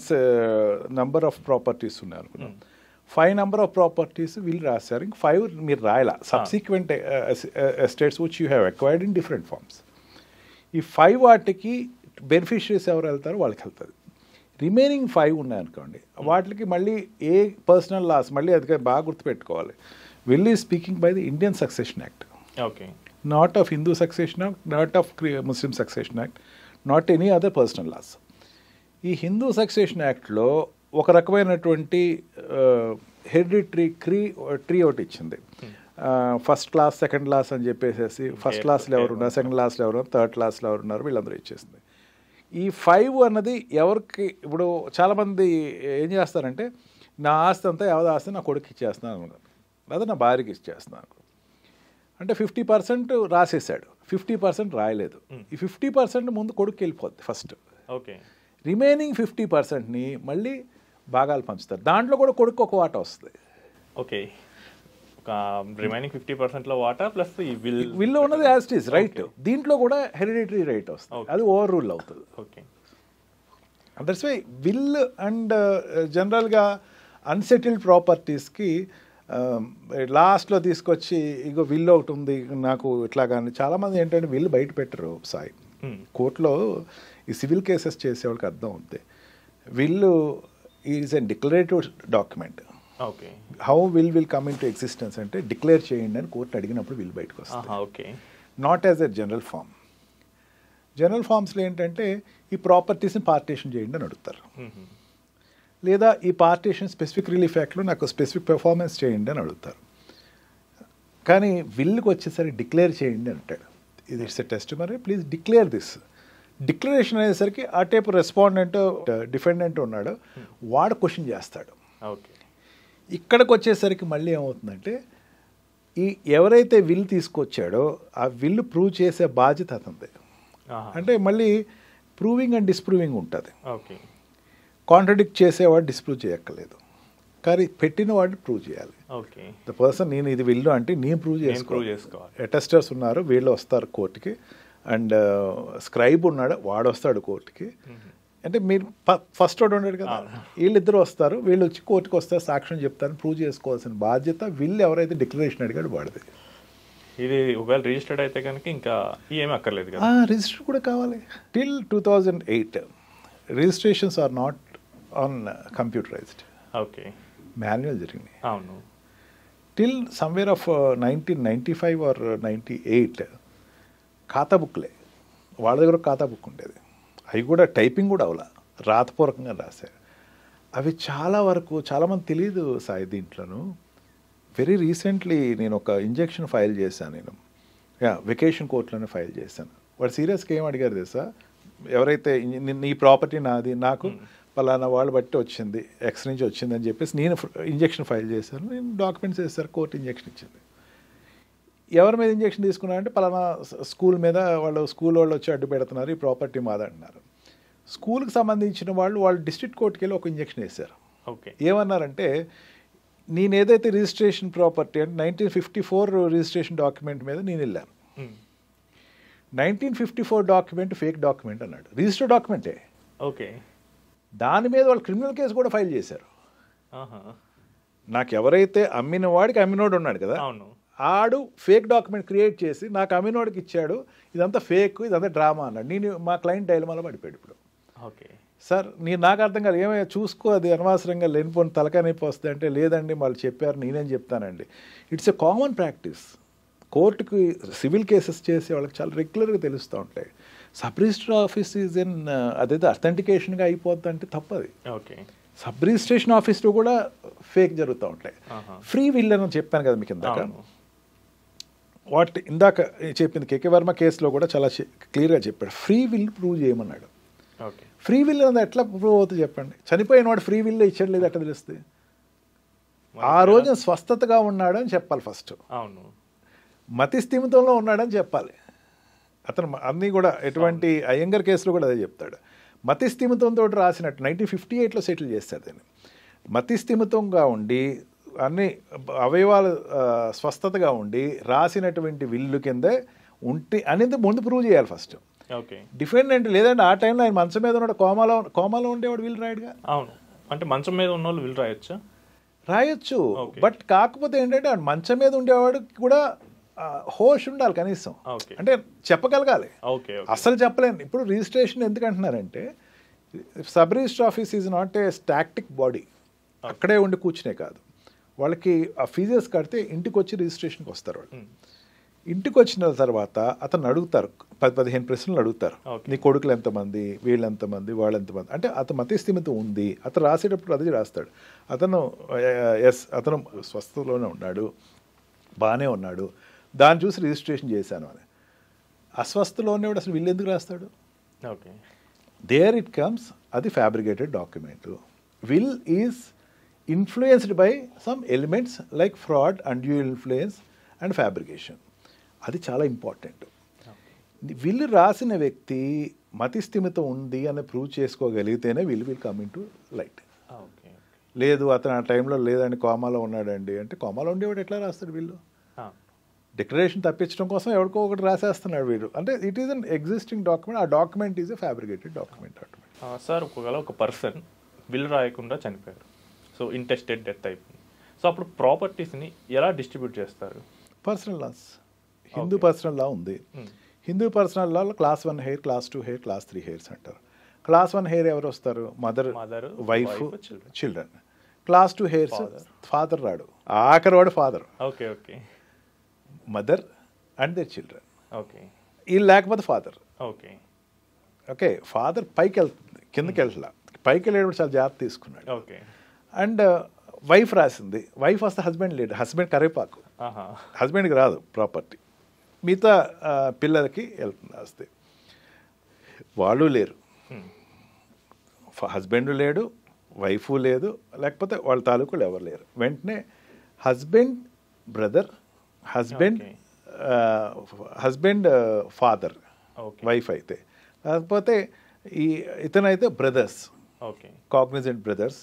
నెంబర్ ఆఫ్ ప్రాపర్టీస్ ఉన్నాయనుకుందాం. 5 నెంబర్ ఆఫ్ ప్రాపర్టీస్ వీళ్ళు రాశారు, ఇంక 5 మీరు రాయాల. Subsequent estates which you have acquired in different forms. ఈ 5 వాటికి బెనిఫిషరీస్ ఎవరు వెళ్తారో వాళ్ళకి వెళ్తుంది. రిమైనింగ్ 5 ఉన్నాయనుకోండి, వాటికి మళ్ళీ ఏ పర్సనల్ లాస్, మళ్ళీ అది బాగా గుర్తుపెట్టుకోవాలి. Will is speaking by the Indian succession act, okay, not of Hindu succession act, not of Muslim succession act, not any other personal laws. ఈ హిందూ సక్సెషన్ యాక్ట్లో ఒక రకమైనటువంటి హెరిడిటరీ ట్రీ ఒకటి ఇచ్చింది. ఫస్ట్ క్లాస్, సెకండ్ క్లాస్ అని చెప్పేసి ఫస్ట్ క్లాస్లో ఎవరున్నారు, సెకండ్ క్లాస్లో ఎవరున్నారు, థర్డ్ క్లాస్లో ఎవరున్నారు, వీళ్ళందరూ ఇచ్చేసింది. ఈ 5 అన్నది ఎవరికి, ఇప్పుడు చాలామంది ఏం చేస్తారంటే నా ఆస్తి అంతా ఎవరి ఆస్తి నా కొడుకు ఇచ్చేస్తున్నాను అనుకున్నాను, లేదా నా భార్యకి ఇచ్చేస్తున్నాను అంటే 50% రాసేసాడు, 50% రాయలేదు. ఈ 50% ముందు కొడుకు వెళ్ళిపోద్ది ఫస్ట్. ఓకే, రిమైనింగ్ 50%ని మళ్ళీ భాగాలు పంచుతారు. దాంట్లో కూడా కొడుకు ఒక వాటా వస్తుంది. ఓకే, రిమైనింగ్ 50%లో వాటా ప్లస్ ఈ విల్ ఉన్నది యాజ్ ఇట్ ఈస్ రైట్. దీంట్లో కూడా హెరిడిటరీ రైట్ వస్తుంది, అది ఓవర్ రూల్ అవుతుంది. Okay, that's why will and జనరల్గా అన్సెటిల్డ్ ప్రాపర్టీస్కి లాస్ట్లో తీసుకొచ్చి ఇగో విల్ ఒకటి ఉంది నాకు ఇట్లా కానీ చాలామంది ఏంటంటే విల్ బయట పెట్టరు సాయి. కోర్టులో ఈ సివిల్ కేసెస్ చేసేవాళ్ళకి అర్థం అవుతుంది. Will is a declarative document. Okay, how will come into existence అంటే డిక్లేర్ చేయండి అని కోర్టు అడిగినప్పుడు విల్ బయటకు వస్తుంది. Okay, not as a general form. General ఫామ్స్లో ఏంటంటే ఈ ప్రాపర్టీస్ని పార్టీషన్ చేయండి అని అడుగుతారు, లేదా ఈ పార్టీషన్ స్పెసిఫిక్ రిలీఫ్ యాక్ట్లో నాకు స్పెసిఫిక్ పెర్ఫార్మెన్స్ చేయండి అని అడుగుతారు. కానీ విల్కి వచ్చేసరికి డిక్లేర్ చేయండి అంటాడు. ఇది ఇట్స్ ఎ టెస్ట్ మరి ప్లీజ్ డిక్లేర్ దిస్. డిక్లరేషన్ అయ్యేసరికి ఆ టైప్ రెస్పాండెంట్ డిఫెండెంట్ ఉన్నాడు, వాడు క్వశ్చన్ చేస్తాడు. ఓకే, ఇక్కడికి వచ్చేసరికి మళ్ళీ ఏమవుతుందంటే ఈ ఎవరైతే విల్ తీసుకొచ్చాడో ఆ విల్ ప్రూవ్ చేసే బాధ్యత అతనిది. అంటే మళ్ళీ ప్రూవింగ్ అండ్ డిస్ప్రూవింగ్ ఉంటుంది. ఓకే, కాంట్రడిక్ట్ చేసేవాడు డిస్ప్రూవ్ చేయక్కర్లేదు, కానీ పెట్టిన వాడిని ప్రూవ్ చేయాలి. ఓకే, ద పర్సన్ నేను ఇది విల్లు అంటే నేను ప్రూవ్ చేసుకోవాలి. అటెస్టర్స్ ఉన్నారు, వీళ్ళు వస్తారు కోర్టుకి, అండ్ స్క్రైబ్ ఉన్నాడు వాడు వస్తాడు కోర్టుకి. అంటే మీరు ఫస్ట్ వాడు ఉన్నాడు కదా, వీళ్ళిద్దరు వస్తారు, వీళ్ళు వచ్చి కోర్టుకి వస్తారు, సాక్ష్యం చెప్తారని ప్రూవ్ చేసుకోవాల్సిన బాధ్యత విల్ ఎవరైతే డిక్లరేషన్ అడిగాడు వాడిది. ఇది ఒకవేళ రిజిస్టర్డ్ అయితే కనుక ఇంకా ఏమీ అక్కర్లేదు కదా. రిజిస్టర్ కూడా కావాలి. Till 2008 registrations are not on computerised. Okay, manual జరిగినాయి. అవును. టిల్ సమ్వేర్ ఆఫ్ 1995 ఆర్ 98 ఖాతా బుక్లే, వాళ్ళ దగ్గర ఖాతా బుక్ ఉండేది. అవి కూడా టైపింగ్ కూడా అవలా, రాతపూర్వకంగా రాశారు. అవి చాలా వరకు చాలామంది తెలియదు సాయి. దీంట్లోనూ వెరీ రీసెంట్లీ నేను ఒక ఇంజెక్షన్ ఫైల్ చేశాను. నేను వెకేషన్ కోర్టులోనే ఫైల్ చేశాను. వాడు సీరియస్గా ఏం అడిగారు తెలుసా, ఎవరైతే నీ ప్రాపర్టీ నాది, నాకు పలానా వాళ్ళు బట్టి వచ్చింది, ఎక్స్ నుంచి వచ్చింది అని చెప్పేసి నేను ఇంజెక్షన్ ఫైల్ చేశాను. నేను డాక్యుమెంట్స్ వేస్తారు, కోర్టు ఇంజెక్షన్ ఇచ్చింది. ఎవరి మీద ఇంజెక్షన్ తీసుకున్నారంటే పలానా స్కూల్ మీద, స్కూల్ వాళ్ళు వచ్చి అడ్డు పెడుతున్నారు, ఈ ప్రాపర్టీ మాదంటున్నారు. స్కూల్కి సంబంధించిన వాళ్ళు డిస్ట్రిక్ట్ కోర్టుకి వెళ్ళి ఒక ఇంజెక్షన్ వేశారు. ఓకే, ఏమన్నారంటే నేను ఏదైతే రిజిస్ట్రేషన్ ప్రాపర్టీ అంటే 1954 రిజిస్ట్రేషన్ డాక్యుమెంట్ మీద నేను వెళ్ళాను, 1954 డాక్యుమెంట్ ఫేక్ డాక్యుమెంట్ అన్నాడు. రిజిస్టర్ డాక్యుమెంటే. ఓకే, దాని మీద వాళ్ళు క్రిమినల్ కేసు కూడా ఫైల్ చేశారు. నాకు ఎవరైతే అమ్మిన వాడికి అమ్మినోడు ఉన్నాడు కదా, అవును, ఆడు ఫేక్ డాక్యుమెంట్ క్రియేట్ చేసి నాకు అమ్మినోడికి ఇచ్చాడు, ఇదంతా ఫేక్, ఇదంతా డ్రామా అన్నాడు. నేను మా క్లయింట్ డైలమాలో పడిపోయాడు. ఇప్పుడు ఓకే సార్ నాకు అర్థం కాదు, ఏమైనా చూసుకో, అది అనవసరంగా లేనిపోని తలకాయ నొప్పి వస్తుంది అంటే, లేదండి వాళ్ళు చెప్పారు నేనేం చెప్తానండి. It's a common practice. కోర్టుకి సివిల్ కేసెస్ చేసే వాళ్ళకి చాలా రెగ్యులర్గా తెలుస్తూ ఉంటాయి. Sub register office is in అదైతే అథెంటికేషన్గా అయిపోద్ది అంటే తప్పది. ఓకే, సబ్ రిజిస్ట్రేషన్ ఆఫీస్లో కూడా ఫేక్ జరుగుతూ ఉంటాయి. ఫ్రీ విల్ అని చెప్పాను కదా మీకు ఇందాక. ఇందాక చెప్పింది కేకే వర్మ కేసులో కూడా చాలా క్లియర్గా చెప్పాడు, ఫ్రీ విల్ ప్రూవ్ చేయమన్నాడు. ఓకే, ఫ్రీ విల్ అనేది ఎట్లా ప్రూవ్ అవుతుంది చెప్పండి? చనిపోయిన వాడు ఫ్రీ విల్ ఇచ్చాడు లేదు ఎట్లా తెలుస్తుంది? ఆ రోజున స్వస్థతగా ఉన్నాడు అని చెప్పాలి ఫస్ట్. అవును, మతి స్థిమితంలో ఉన్నాడని చెప్పాలి. అతను అన్నీ కూడా ఎటువంటి అయ్యంగర్ కేసులో కూడా అదే చెప్తాడు. మతి స్థిమితంతో రాసినట్టు 1958లో సెటిల్ చేస్తాడు దీన్ని. మతి స్థిమితంగా ఉండి అన్ని అవయవాలు స్వస్థతగా ఉండి రాసినటువంటి విల్లు కిందే ఉంటే అనేది ముందు ప్రూవ్ చేయాలి ఫస్ట్. ఓకే, డిఫెండెంట్ లేదంటే ఆ టైంలో ఆయన మంచం మీద ఉన్నాడు, కోమాలో ఉండేవాడు విల్ రాయడుగా. అవును, అంటే మంచం మీద ఉన్న వాళ్ళు విల్ రాయొచ్చా? రాయొచ్చు, బట్ కాకపోతే ఏంటంటే ఆ మంచం మీద ఉండేవాడు కూడా హోష్ ఉండాలి కనీసం. అంటే చెప్పగలగాలి. అస్సలు చెప్పలేను. ఇప్పుడు రిజిస్ట్రేషన్ ఎందుకు అంటున్నారంటే sub register office is not a static body. అక్కడే ఉండి కూర్చునే కాదు, వాళ్ళకి ఆ ఫీజెస్ కడితే ఇంటికి వచ్చి రిజిస్ట్రేషన్కి వస్తారు. వాళ్ళు ఇంటికి వచ్చిన తర్వాత అతను అడుగుతారు, 10-15 ప్రశ్నలు అడుగుతారు. నీ కొడుకులు ఎంతమంది, వీళ్ళు ఎంతమంది, వాళ్ళు ఎంతమంది, అంటే అతను మతిస్థిమితం ఉంది. అతను రాసేటప్పుడు అది రాస్తాడు, అతను అతను స్వస్థతలోనే ఉన్నాడు, బాగానే ఉన్నాడు, దాన్ని చూసి రిజిస్ట్రేషన్ చేశాను అని. అస్వస్థలోనే అసలు వీళ్ళు ఎందుకు రాస్తాడు? ఓకే, దేర్ ఇట్ కమ్స్, అది fabricated document. Will is influenced by some elements like fraud, undue influence and fabrication. అది చాలా ఇంపార్టెంట్. విల్ రాసిన వ్యక్తి మతిస్థిమితం ఉంది అని ప్రూవ్ చేసుకోగలిగితేనే will come into light. లేదు అతను ఆ టైంలో లేదండి కోమాలో ఉన్నాడండి అంటే, కోమాలో ఉండేవాడు ఎట్లా రాస్తాడు వీళ్ళు? డిక్లరేషన్ తప్పించడం కోసం ఎవరికో ఒకటి రాసేస్తున్నాడు వీడు. అంటే it is an existing document, ఆ document is a fabricated document. Sir ఒకవేళ ఒక పర్సన్ విల్ రాయకుండా చనిపోయారు, సో ఇంటెస్టెడ్ డెత్ అయిపోయింది, సో అప్పుడు ప్రాపర్టీస్ని ఎలా డిస్ట్రిబ్యూట్ చేస్తారు? Personal laws, Hindu personal law ఉంది. హిందూ పర్సనల్ లాలో class 1 heir, class 2 heir, class 3 heirs అంటారు. క్లాస్ 1 హెయిర్ ఎవరు వస్తారు? Mother, wife, children. Class 2 heirs father రాడు, ఆఖరి వాడు father. Okay okay. Mother and their children. Okay. వీళ్ళు లేకపోతే ఫాదర్. Okay okay. ఫాదర్ పైకి వెళ్తుంది, కిందకి వెళ్ళా. పైకి వెళ్ళేటప్పుడు చాలా జాగ్రత్త తీసుకున్నాడు. ఓకే. అండ్ వైఫ్ రాసింది. వైఫ్ వస్తే హస్బెండ్ లేడు, హస్బెండ్ కరేపాకు, హస్బెండ్కి రాదు ప్రాపర్టీ, మిగతా పిల్లలకి వెళ్తుంది ఆస్తి. వాళ్ళు లేరు, హస్బెండ్ లేడు, వైఫ్ లేదు, లేకపోతే వాళ్ళ తాలూకులు ఎవరు లేరు. వెంటనే husband brother, husband father, wife అయితే. లేకపోతే ఇతనైతే బ్రదర్స్, కాగ్నిజెంట్ బ్రదర్స్,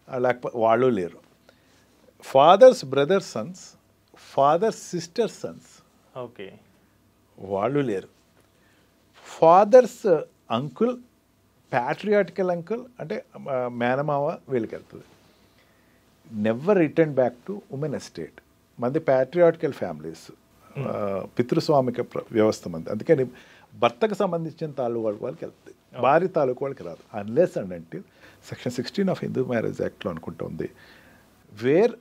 లేకపోతే వాళ్ళు లేరు. Fathers brothers sons, fathers sisters sons, okay, వాళ్ళు లేరు. ఫాదర్స్ అంకుల్, ప్యాట్రియాటికల్ అంకుల్ అంటే మేనమావ, వీళ్ళకి వెళ్తుంది. Never return back to women estate. మంది ప్యాట్రియాటికల్ ఫ్యామిలీస్, పితృస్వామిక వ్యవస్థ మంది. అందుకని భర్తకు సంబంధించిన తాలూకు వాళ్ళకి వెళ్తుంది, భార్య తాలూకు వాళ్ళకి రాదు. అన్లెస్ అండ్ అంటే సెక్షన్ 16 ఆఫ్ హిందూ మ్యారేజ్ యాక్ట్లో అనుకుంటుంది, wear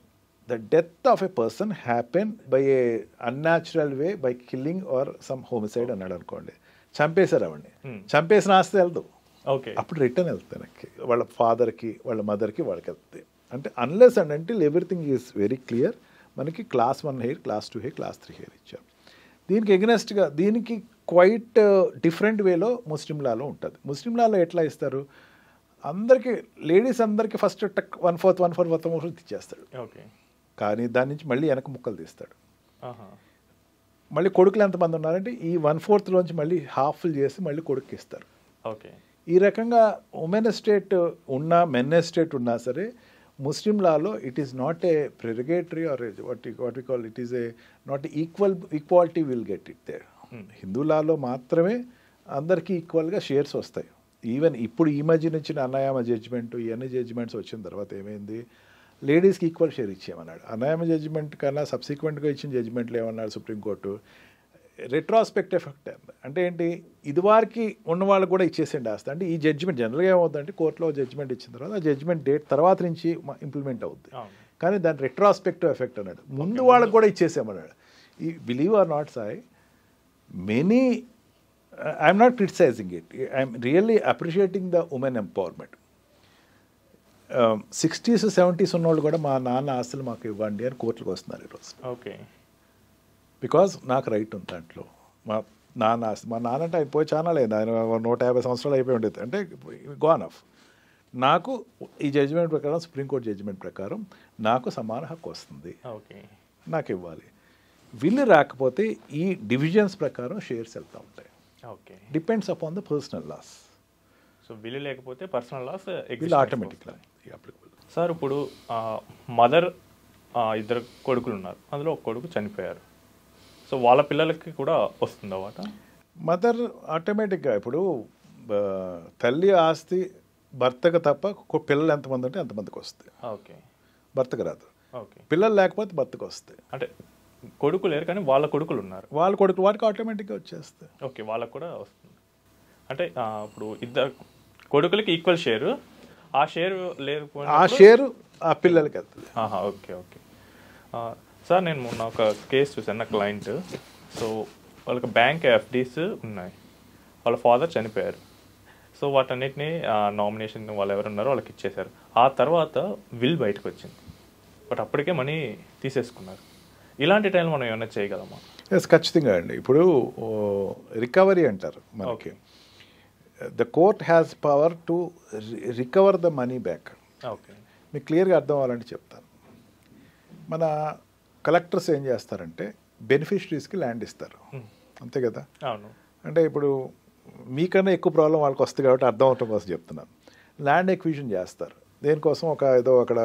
the death of a person happened by a unnatural way, by killing or some homicide అన్నాడు అనుకోండి, చంపేశారు అవండి, చంపేసిన ఆస్తి వెళ్దు. ఓకే. అప్పుడు రిటర్న్ వెళ్తాయి నాకు, వాళ్ళ ఫాదర్కి, వాళ్ళ మదర్కి, వాళ్ళకి వెళ్తాయి. అంటే అన్లెస్ అండ్ అంటే ఎవ్రీథింగ్ ఈజ్ వెరీ క్లియర్. మనకి class 1 heir, class 2 heir, class 3 hair ఇచ్చారు. దీనికి ఎగ్నెస్ట్గా, దీనికి క్వైట్ డిఫరెంట్ వేలో ముస్లిం లాలో ఉంటుంది. ముస్లిం లాలో ఎట్లా ఇస్తారు? అందరికీ, లేడీస్ అందరికీ ఫస్ట్ 1/4 ఇచ్చేస్తాడు. ఓకే. కానీ దాని నుంచి మళ్ళీ వెనక ముక్కలు తీస్తాడు. మళ్ళీ కొడుకులు ఎంతమంది ఉన్నారంటే ఈ 1/4లోంచి మళ్ళీ హాఫ్లు చేసి మళ్ళీ కొడుకు ఇస్తారు. ఓకే. ఈ రకంగా ఉమెన్ ఎస్టేట్ ఉన్నా, మెన్ ఎస్టేట్ ఉన్నా సరే, ముస్లిం లాలో it is not a prerogative or what we call, it is a not equality will get it there. Hindu లాలో మాత్రమే అందరికీ ఈక్వల్గా షేర్స్ వస్తాయి. ఈవెన్ ఇప్పుడు ఈ మధ్య నుంచి అన్నాయామ జడ్జిమెంట్, ఇవన్నీ జడ్జిమెంట్స్ వచ్చిన తర్వాత ఏమైంది, లేడీస్కి ఈక్వల్ షేర్ ఇచ్చేయమన్నాడు. అన్నాయామ జడ్జిమెంట్ కన్నా సబ్సిక్వెంట్గా ఇచ్చిన జడ్జిమెంట్లు ఏమన్నాడు సుప్రీంకోర్టు, రెట్రాస్పెక్ట్ ఎఫెక్ట్. అంటే ఏంటి, ఇదివారికి ఉన్న వాళ్ళకు కూడా ఇచ్చేసేయండి ఆస్తి. అంటే ఈ జడ్జిమెంట్ జనరల్గా ఏమవుతుందంటే కోర్టులో జడ్జిమెంట్ ఇచ్చిన తర్వాత ఆ జడ్జిమెంట్ డేట్ తర్వాత నుంచి ఇంప్లిమెంట్ అవుద్ది. కానీ దాని రెట్రాస్పెక్టివ్ ఎఫెక్ట్ అన్నాడు, ముందు వాళ్ళకు కూడా ఇచ్చేసామన్నాడు. ఈ believe or not Sai, many, I'm not criticizing it, I'm really appreciating the women empowerment. 60s 70s ఉన్నోళ్ళు కూడా మా నాన్న ఆస్తులు మాకు ఇవ్వండి అని కోర్టులకు వస్తున్నారు ఈరోజు. ఓకే. బికాజ్ నాకు రైట్ ఉంది దాంట్లో. మా నాన్న ఆస్తి, మా నాన్న అంటే ఆయన పోయి చాలా లేదు, ఆయన 150 సంవత్సరాలు అయిపోయి ఉండేది, అంటే గాన్ ఆఫ్. నాకు ఈ జడ్జిమెంట్ ప్రకారం, సుప్రీంకోర్టు జడ్జిమెంట్ ప్రకారం నాకు సమాన హక్కు వస్తుంది, ఓకే, నాకు ఇవ్వాలి. వీళ్ళు రాకపోతే ఈ డివిజన్స్ ప్రకారం షేర్స్ వెళ్తూ ఉంటాయి. ఓకే. Depends upon the personal laws. So వీళ్ళు లేకపోతే పర్సనల్ లాస్ వీళ్ళు ఆటోమేటిక్గా అప్లికబుల్. సార్ ఇప్పుడు మదర్, 2 కొడుకులు ఉన్నారు, అందులో ఒక కొడుకు చనిపోయారు, సో వాళ్ళ పిల్లలకి కూడా వస్తుందా వాట? మదర్ ఆటోమేటిక్గా, ఇప్పుడు తల్లి ఆస్తి భర్తకు తప్ప పిల్లలు ఎంతమంది ఉంటే అంతమందికి వస్తాయి. ఓకే. భర్తకు రాదు. ఓకే. పిల్లలు లేకపోతే భర్తకు వస్తాయి. అంటే కొడుకు లేరు కానీ వాళ్ళ కొడుకులు ఉన్నారు, వాళ్ళ కొడుకులు వాటికి ఆటోమేటిక్గా వచ్చేస్తాయి. ఓకే, వాళ్ళకు కూడా వస్తుంది. అంటే ఇప్పుడు 2 కొడుకులకి ఈక్వల్ షేరు, ఆ షేరు లేకపోతే ఆ షేరు ఆ పిల్లలకి వెళ్తుంది. Okay okay. సార్ నేను మొన్న ఒక కేసు చూసాను, నా క్లయింట్. సో వాళ్ళకి బ్యాంక్ ఎఫ్డీస్ ఉన్నాయి, వాళ్ళ ఫాదర్ చనిపోయారు, సో వాటన్నిటిని నామినేషన్ వాళ్ళు ఎవరు ఉన్నారో వాళ్ళకి ఇచ్చేశారు. ఆ తర్వాత విల్ బయటకు వచ్చింది, బట్ అప్పటికే మనీ తీసేసుకున్నారు. ఇలాంటి టైంలో మనం ఏమైనా చేయగలమా? ఎస్, ఖచ్చితంగా అండి. ఇప్పుడు రికవరీ అంటారు మనకి. The court has power to recover the money back. Okay. మీకు క్లియర్గా అర్థం అవ్వాలంటే చెప్తాను. మన కలెక్టర్స్ ఏం చేస్తారంటే బెనిఫిషరీస్కి ల్యాండ్ ఇస్తారు, అంతే కదా? అవును. అంటే ఇప్పుడు మీకన్నా ఎక్కువ ప్రాబ్లం వాళ్ళకి వస్తుంది కాబట్టి అర్థం అవటం కోసం చెప్తున్నాను. ల్యాండ్ ఎక్విజిషన్ చేస్తారు, దేనికోసం ఏదో అక్కడ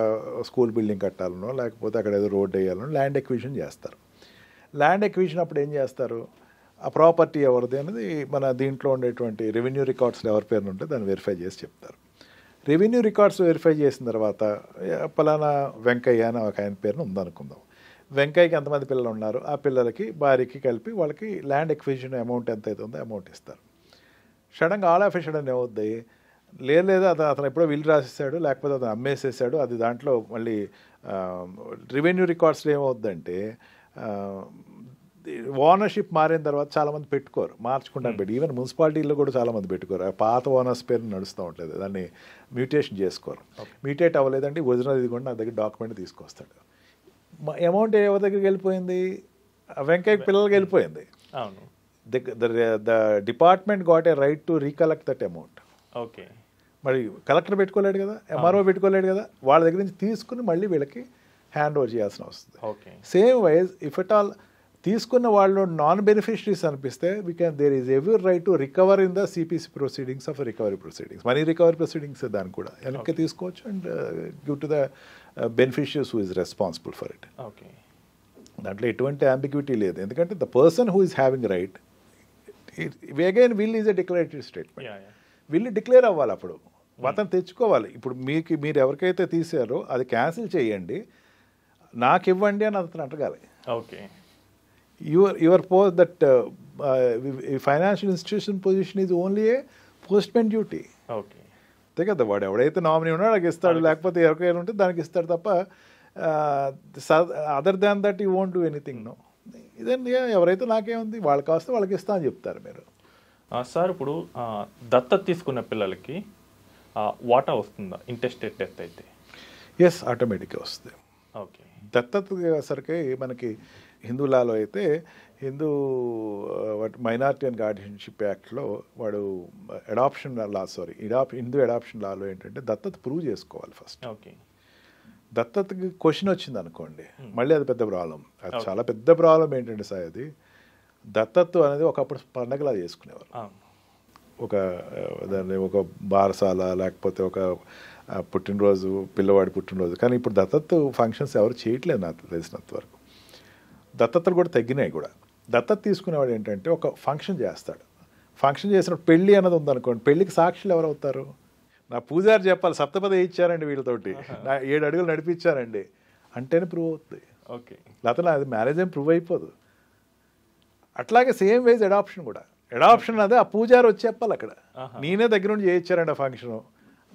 స్కూల్ బిల్డింగ్ కట్టాలనో లేకపోతే అక్కడ ఏదో రోడ్ వేయాలనో ల్యాండ్ ఎక్విజిషన్ చేస్తారు. ల్యాండ్ ఎక్విజిషన్ అప్పుడు ఏం చేస్తారు, ఆ ప్రాపర్టీ ఎవరిది అనేది మన దీంట్లో ఉండేటువంటి రెవెన్యూ రికార్డ్స్లో ఎవరి పేరు ఉంటే దాన్ని వెరిఫై చేసి చెప్తారు. రెవెన్యూ రికార్డ్స్ వెరిఫై చేసిన తర్వాత పలానా వెంకయ్య అని ఒక ఆయన పేరును ఉందనుకుందాం. వెంకయ్యకి ఎంతమంది పిల్లలు ఉన్నారు, ఆ పిల్లలకి భార్యకి కలిపి వాళ్ళకి ల్యాండ్ ఎక్విజిషన్ అమౌంట్ ఎంత అయితే ఉందో అమౌంట్ ఇస్తారు. సడన్గా ఆల్ ఆఫ్ ఎ సడన్ ఏమవుద్ది, లేదు అతను ఎప్పుడో విల్ రాసేసాడు, లేకపోతే అతను అమ్మేసేసాడు, అది దాంట్లో మళ్ళీ రెవెన్యూ రికార్డ్స్లో ఏమవుద్దంటే ఓనర్షిప్ మారిన తర్వాత చాలామంది పెట్టుకోరు, మార్చుకుంటాను పెట్టి. ఈవెన్ మున్సిపాలిటీలో కూడా చాలామంది పెట్టుకోరు, ఆ పాత ఓనర్స్ పేరు నడుస్తూ ఉంటుంది, దాన్ని మ్యూటేషన్ చేసుకోరు. మ్యూటేట్ అవ్వలేదంటే ఒరిజినల్ ఇది కూడా నా దగ్గర డాక్యుమెంట్ తీసుకొస్తాడు. అమౌంట్ ఎవరి దగ్గరికి వెళ్ళిపోయింది, వెంకయ్య పిల్లలకి వెళ్ళిపోయింది. The department got a right to recollect that amount. Okay, మరి కలెక్టర్ పెట్టుకోలేడు కదా, ఎంఆర్ఓ పెట్టుకోలేడు కదా, వాళ్ళ దగ్గర నుంచి తీసుకుని మళ్ళీ వీళ్ళకి హ్యాండ్ ఓవర్ చేయాల్సిన వస్తుంది. Same wise if at all తీసుకున్న వాళ్ళు నాన్ బెనిఫిషరీస్ అనిపిస్తే there is ever right to recover in the CPC proceedings of recovery proceedings. Money recovery proceedings దాన్ని కూడా వెనక్కి తీసుకోవచ్చు and give to the beneficiaries who is responsible for it. దాంట్లో ఎటువంటి ambiguity లేదు, ఎందుకంటే the person who is having right again will is a declarative statement. Will declare అవ్వాలి, అప్పుడు అతను తెచ్చుకోవాలి. ఇప్పుడు మీరు ఎవరికైతే తీసారో అది క్యాన్సిల్ చేయండి, నాకు ఇవ్వండి అని అతను అడగాలి. Okay, your post that financial institution position is only A postmen duty. Okay, అంతే కదా, వాడు ఎవడైతే నామినీ ఉన్నాడో నాకు ఇస్తాడు, లేకపోతే ఎవరికైనా ఉంటే దానికి ఇస్తాడు తప్ప other than that you won't do anything. No, ఇదండి ఎవరైతే నాకేముంది వాళ్ళకి కాస్తే వాళ్ళకి ఇస్తా అని చెప్తారు మీరు. సార్ ఇప్పుడు దత్తత తీసుకున్న పిల్లలకి వాటా వస్తుందా ఇంటెస్టేట్ డెత్ అయితే? ఎస్, ఆటోమేటిక్గా వస్తుంది. ఓకే, దత్తత సరికి మనకి హిందూ లాలో అయితే మైనారిటీ అండ్ గార్డియన్షిప్ యాక్ట్లో వాడు హిందూ అడాప్షన్ లాలో ఏంటంటే దత్తత ప్రూవ్ చేసుకోవాలి ఫస్ట్. ఓకే, దత్తతకి క్వశ్చన్ వచ్చింది అనుకోండి, మళ్ళీ అది పెద్ద ప్రాబ్లం. అది చాలా పెద్ద ప్రాబ్లం ఏంటంటే సార్, అది దత్తత్వం అనేది ఒకప్పుడు పండగలా చేసుకునేవారు. దాన్ని ఒక బారసాల లేకపోతే ఒక పుట్టినరోజు, పిల్లవాడి పుట్టినరోజు. కానీ ఇప్పుడు దత్తత ఫంక్షన్స్ ఎవరు చేయట్లేదు నాకు తెలిసినంత వరకు. దత్తతలు కూడా తగ్గినాయి కూడా. దత్తత తీసుకునేవాడు ఏంటంటే ఒక ఫంక్షన్ చేస్తాడు, ఫంక్షన్ చేసినప్పుడు పెళ్ళి అన్నది ఉందనుకోండి, పెళ్ళికి సాక్షులు ఎవరు అవుతారు? నా పూజారి చెప్పాలి, సప్తపది ఇచ్చారండి వీళ్ళతోటి, నా 7 అడుగులు నడిపించారండి అంటేనే ప్రూవ్ అవుతుంది. ఓకే, లేకపోతే అది మ్యారేజ్ ఏం ప్రూవ్ అయిపోదు. అట్లాగే సేమ్ వేజ్ అడాప్షన్ కూడా. అడాప్షన్ అదే ఆ పూజారి వచ్చి చెప్పాలి అక్కడ, నేనే దగ్గర నుండి చేయించారండి ఆ ఫంక్షను,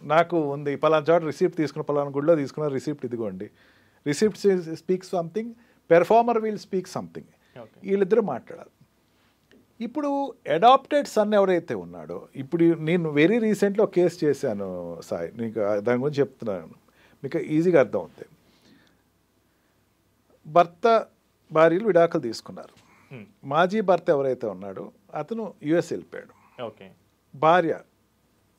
నాకు ఉంది పలానా చోట రిసిప్ట్ తీసుకున్న, పలానా గుడిలో తీసుకున్న రిసిప్ట్ ఇదిగోండి. Receipt speak something, performer will speak something. వీళ్ళిద్దరూ మాట్లాడాలి. ఇప్పుడు అడాప్టెడ్ సన్ ఎవరైతే ఉన్నాడో, ఇప్పుడు నేను వెరీ రీసెంట్లీ ఒక కేసు చేశాను సాయి, నీకు దాని గురించి చెప్తున్నాను, మీకు ఈజీగా అర్థం అవుతుంది. భర్త భార్యలు విడాకులు తీసుకున్నారు. మాజీ భర్త ఎవరైతే ఉన్నాడో అతను యుఎస్ వెళ్ళిపోయాడు. ఓకే, భార్య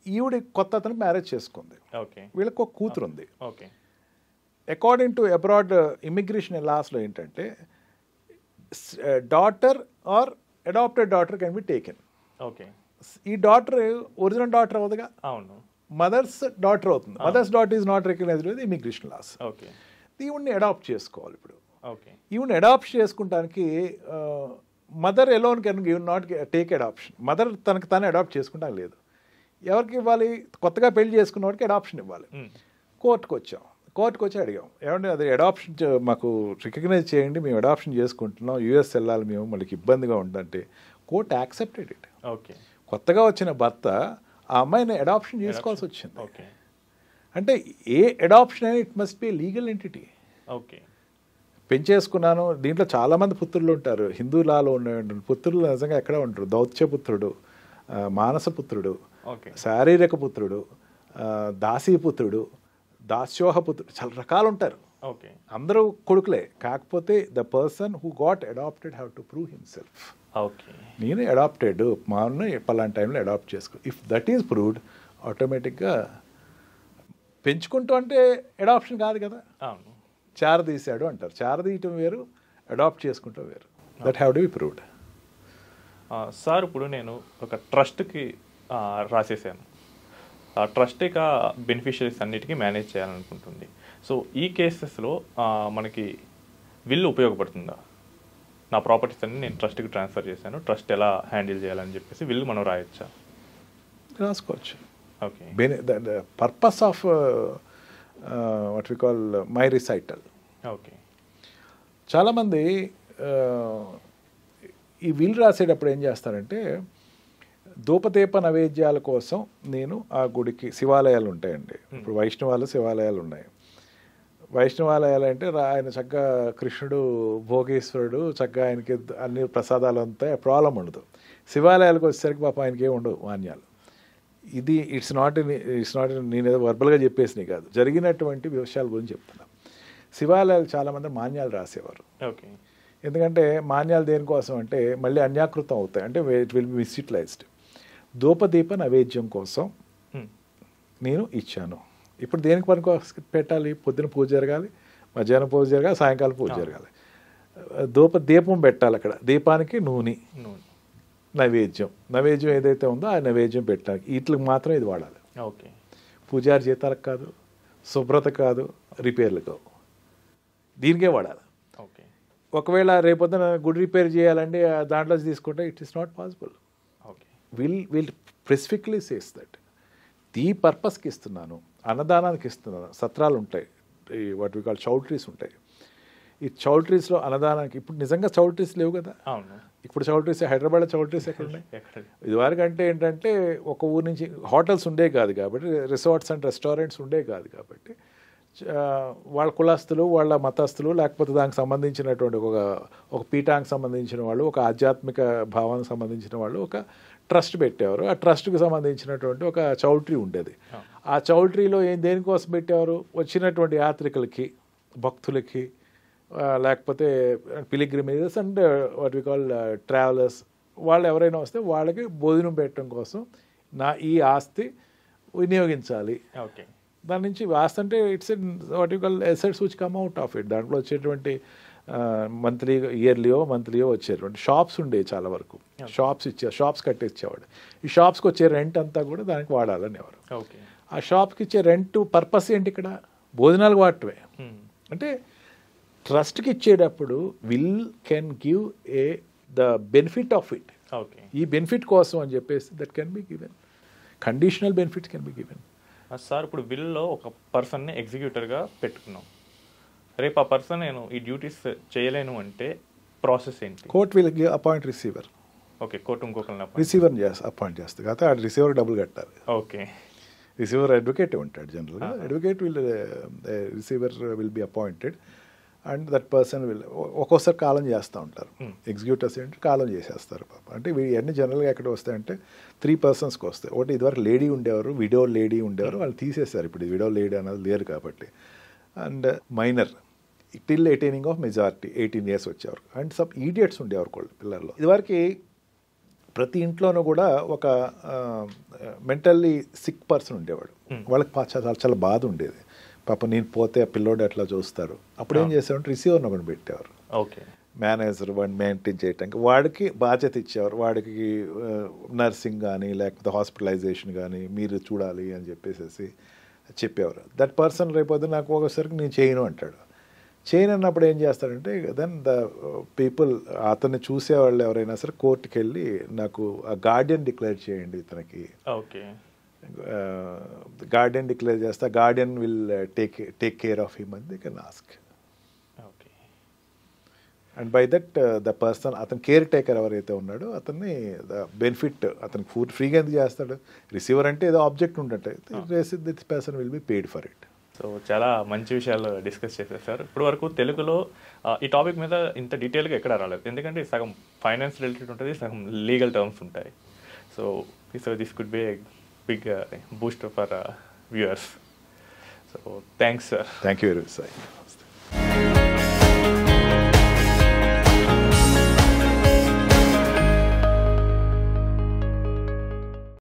ఈవిడ కొత్త అతను మ్యారేజ్ చేసుకుంది. ఓకే, వీళ్ళకి ఒక కూతురు ఉంది. Okay, according to abroad immigration లాస్లో ఏంటంటే daughter or adopted daughter can be taken. Okay, ఈ డాటర్ ఒరిజినల్ డాటర్ అవుతుందిగా, అవును, మదర్స్ డాటర్ అవుతుంది. Mother's daughter is not recognized with immigration laws. Okay, ఈవిడ్ని అడాప్ట్ చేసుకోవాలి. ఇప్పుడు ఓకే, ఈవిడ్ని అడాప్ట్ చేసుకుంటానికి mother alone can give not take adoption. Mother తనకు తానే అడాప్ట్ చేసుకుంటానికి లేదు. ఎవరికి ఇవ్వాలి? కొత్తగా పెళ్లి చేసుకున్న వాడికి అడాప్షన్ ఇవ్వాలి. కోర్టుకు వచ్చి అడిగాం, ఏమంటే అది అడాప్షన్ మాకు రికగ్నైజ్ చేయండి, మేము అడాప్షన్ చేసుకుంటున్నాం, యూఎస్ వెళ్ళాలి మేము, మళ్ళీ ఇబ్బందిగా ఉందంటే కోర్టు యాక్సెప్టెడ్ ఇట్. ఓకే, కొత్తగా వచ్చిన భర్త ఆ అమ్మాయిని అడాప్షన్ చేసుకోవాల్సి వచ్చింది. ఓకే, అంటే ఏ అడాప్షన్ అయినా it must be legal entity. Okay, పెంచేసుకున్నాను. దీంట్లో చాలామంది పుత్రులు ఉంటారు, హిందూ లాలో ఉండే పుత్రులు నిజంగా ఎక్కడ ఉంటారు. దౌత్యపుత్రుడు, మానసపుత్రుడు, శారీరక పుత్రుడు, దాసీపుత్రుడు, దాస్యోహపుత్రుడు, చాలా రకాలు ఉంటారు. ఓకే, అందరూ కొడుకులే, కాకపోతే the person who got adopted have to prove himself. Okay, నేను అడాప్టెడ్, మాను పలానా టైంలో అడాప్ట్ చేసుకో. ఇఫ్ దట్ ఈజ్ ప్రూవ్డ్, ఆటోమేటిక్గా పెంచుకుంటూ అంటే అడాప్షన్ కాదు కదా, అవును, చారదీశాడు అంటారు. చారదీయటం వేరు, అడాప్ట్ చేసుకుంటాం వేరు. That have to B proved. Sir ఇప్పుడు నేను ఒక ట్రస్ట్కి రాసేసాను, ఆ ట్రస్ట్ ఇక బెనిఫిషరీస్ అన్నిటికీ మేనేజ్ చేయాలనుకుంటుంది. సో ఈ కేసెస్లో మనకి విల్ ఉపయోగపడుతుందా? నా ప్రాపర్టీస్ అన్ని నేను ట్రస్ట్కి ట్రాన్స్ఫర్ చేశాను, ట్రస్ట్ ఎలా హ్యాండిల్ చేయాలని చెప్పేసి విల్ మనం రాయొచ్చా? రాసుకోవచ్చు. Okay. the purpose of what we call my recital. Okay. చాలామంది ఈ విల్ రాసేటప్పుడు ఏం చేస్తారంటే ధూపదీప నైవేద్యాల కోసం నేను ఆ గుడికి శివాలయాలు ఉంటాయండి. ఇప్పుడు వైష్ణవాలు శివాలయాలు ఉన్నాయి. వైష్ణవాలయాలు అంటే ఆయన చక్కగా కృష్ణుడు భోగేశ్వరుడు చక్కగా ఆయనకి అన్ని ప్రసాదాలు ఉంటాయి, ప్రాబ్లం ఉండదు. శివాలయాలకు వచ్చేసరికి పాప ఆయనకి ఏమి ఉండవు మాన్యాలు. ఇది ఇట్స్ నాట్ నేనేదో వర్బల్గా చెప్పేసినవి కాదు, జరిగినటువంటి విషయాల గురించి చెప్తున్నా. శివాలయాలు చాలామంది మాన్యాలు రాసేవారు. ఓకే. ఎందుకంటే మాన్యాలు దేనికోసం అంటే మళ్ళీ అన్యాకృతం అవుతాయి, అంటే ఇట్ విల్ బి మిస్యూటిలైజ్డ్. ధూపదీప నైవేద్యం కోసం నేను ఇచ్చాను. ఇప్పుడు దేనికి పనికి పెట్టాలి? పొద్దున పూజ జరగాలి, మధ్యాహ్నం పూజ జరగాలి, సాయంకాలం పూజ జరగాలి. దీపం పెట్టాలి. అక్కడ దీపానికి నూనె, నైవేద్యం ఏదైతే ఉందో ఆ నైవేద్యం పెట్టడానికి వీటికి మాత్రం ఇది వాడాలి. ఓకే. పూజారి జీతాలకు కాదు, శుభ్రత కాదు, రిపేర్లు కావు, దీనికే వాడాలి. ఓకే. ఒకవేళ రేపొద్దున గుడి రిపేర్ చేయాలంటే దాంట్లో తీసుకుంటే it is not possible. Okay. Will specifically says that ఈ పర్పస్కి ఇస్తున్నాను, అన్నదానానికి ఇస్తున్నాను. సత్రాలు ఉంటాయి, ఈ వాట్ వి కాల్ చౌల్ట్రీస్ ఉంటాయి. ఈ చౌల్ట్రీస్లో అన్నదానానికి ఇప్పుడు నిజంగా చౌల్ట్రీస్ లేవు కదా. ఇప్పుడు చౌల్ట్రీస్ హైదరాబాద్లో చౌల్ట్రీస్ ఎక్కడ ఉన్నాయి? ఇదివరకు అంటే ఏంటంటే ఒక ఊరు నుంచి హోటల్స్ ఉండే కాదు కాబట్టి, రిసార్ట్స్ అండ్ రెస్టారెంట్స్ ఉండే కాదు కాబట్టి వాళ్ళ కులస్తులు, వాళ్ళ మతస్థులు, లేకపోతే దానికి సంబంధించినటువంటి ఒక పీఠానికి సంబంధించిన వాళ్ళు, ఒక ఆధ్యాత్మిక భావానికి సంబంధించిన వాళ్ళు ఒక ట్రస్ట్ పెట్టేవారు. ఆ ట్రస్ట్కి సంబంధించినటువంటి ఒక చౌల్ట్రీ ఉండేది. ఆ చౌల్ట్రీలో దేనికోసం పెట్టేవారు? వచ్చినటువంటి యాత్రికులకి, భక్తులకి, లేకపోతే pilgrimages and what we call travellers, వాళ్ళు ఎవరైనా వస్తే వాళ్ళకి భోజనం పెట్టడం కోసం నా ఈ ఆస్తి వినియోగించాలి. ఓకే. దాని నుంచి ఆస్తి అంటే it's what you call assets which come out of it. దాంట్లో వచ్చేటువంటి ఇయర్లీయో మంత్లీయో వచ్చేటువంటి షాప్స్ ఉండేవి చాలా వరకు. షాప్స్ కట్టించేవాడు. ఈ షాప్స్కి వచ్చే రెంట్ అంతా కూడా దానికి వాడాలనేవారు. ఓకే. ఆ షాప్కి ఇచ్చే రెంట్ పర్పస్ ఏంటి? ఇక్కడ భోజనాలు వాడటమే. అంటే ట్రస్ట్కి ఇచ్చేటప్పుడు will can give the benefit of it. Okay. ఈ బెనిఫిట్ కోసం అని చెప్పేసి that can be given. Conditional benefits can be given. Sir, ఇప్పుడు విల్లో ఒక పర్సన్ని ఎగ్జిక్యూటర్గా పెట్టుకున్నాం. రేపు ఆ పర్సన్ నేను ఈ డ్యూటీస్ చేయలేను అంటే ప్రాసెస్ ఏంటి? Court will appoint receiver. Okay. Court ఇంకొకరిని రిసీవర్ని అపాయింట్ చేస్తుంది కాబట్టి ఆ రిసీవర్ డబ్బులు కట్టాలి. ఓకే. రిసీవర్ అడ్వకేట్ ఉంటాడు జనరల్గా. Advocate receiver will be appointed and that person will ఒక్కోసారి కాలం చేస్తూ ఉంటారు. ఎగ్జిక్యూటర్స్ ఏంటి కాలం చేసేస్తారు పాప. అంటే ఇవన్నీ జనరల్గా ఎక్కడ వస్తాయంటే 3 personsకి వస్తాయి. ఒకటి ఇదివరకు లేడీ ఉండేవారు, విడో లేడీ ఉండేవారు, వాళ్ళు తీసేశారు. ఇప్పుడు విడో లేడీ అనేది లేరు కాబట్టి. And minor till attaining of majority 18 years వచ్చేవారు. అండ్ సమ్ ఈడియట్స్ ఉండేవారు పిల్లల్లో. ఇదివరకు ప్రతి ఇంట్లోనూ కూడా ఒక మెంటల్లీ సిక్ పర్సన్ ఉండేవాడు. వాళ్ళకి చాలా బాధ ఉండేది. పాప నేను పోతే ఆ పిల్లోడు ఎట్లా చూస్తారు. అప్పుడు ఏం చేసేవారు? రిసీవర్ని ఒకటి పెట్టేవారు. ఓకే. మేనేజర్ వాడిని మెయింటైన్ చేయడానికి వాడికి బాధ్యత ఇచ్చేవారు. వాడికి నర్సింగ్ కానీ లేకపోతే హాస్పిటలైజేషన్ కానీ మీరు చూడాలి అని చెప్పేసి చెప్పేవారు. దట్ పర్సన్ రేపొద్దు నాకు ఒకసారికి నేను చేయను అంటాడు. చేయను అన్నప్పుడు ఏం చేస్తాడంటే దెన్ ద పీపుల్ అతన్ని చూసేవాళ్ళు ఎవరైనా సరే కోర్టుకి వెళ్ళి నాకు ఆ గార్డియన్ డిక్లేర్ చేయండి ఇతనికి. ఓకే. గార్డియన్ డిక్లేర్ చేస్తా, guardian will take care of him అని they can ask. Okay. And by that the person, అతను కేర్ టేకర్ ఎవరైతే ఉన్నాడో అతన్ని ద బెనిఫిట్ అతనికి ఫ్రీగా ఎందుకు చేస్తాడు? రిసీవర్ అంటే ఏదో ఆబ్జెక్ట్ ఉండటం, this person will be paid for it. So చాలా మంచి విషయాలు డిస్కస్ చేశారు సార్. ఇప్పుడు వరకు తెలుగులో ఈ టాపిక్ మీద ఇంత డీటెయిల్గా ఎక్కడ రాలేదు. ఎందుకంటే సగం ఫైనాన్స్ రిలేటెడ్ ఉంటుంది, సగం లీగల్ టర్మ్స్ ఉంటాయి. So this could be a big booster for viewers. So thanks sir. Thank you very much.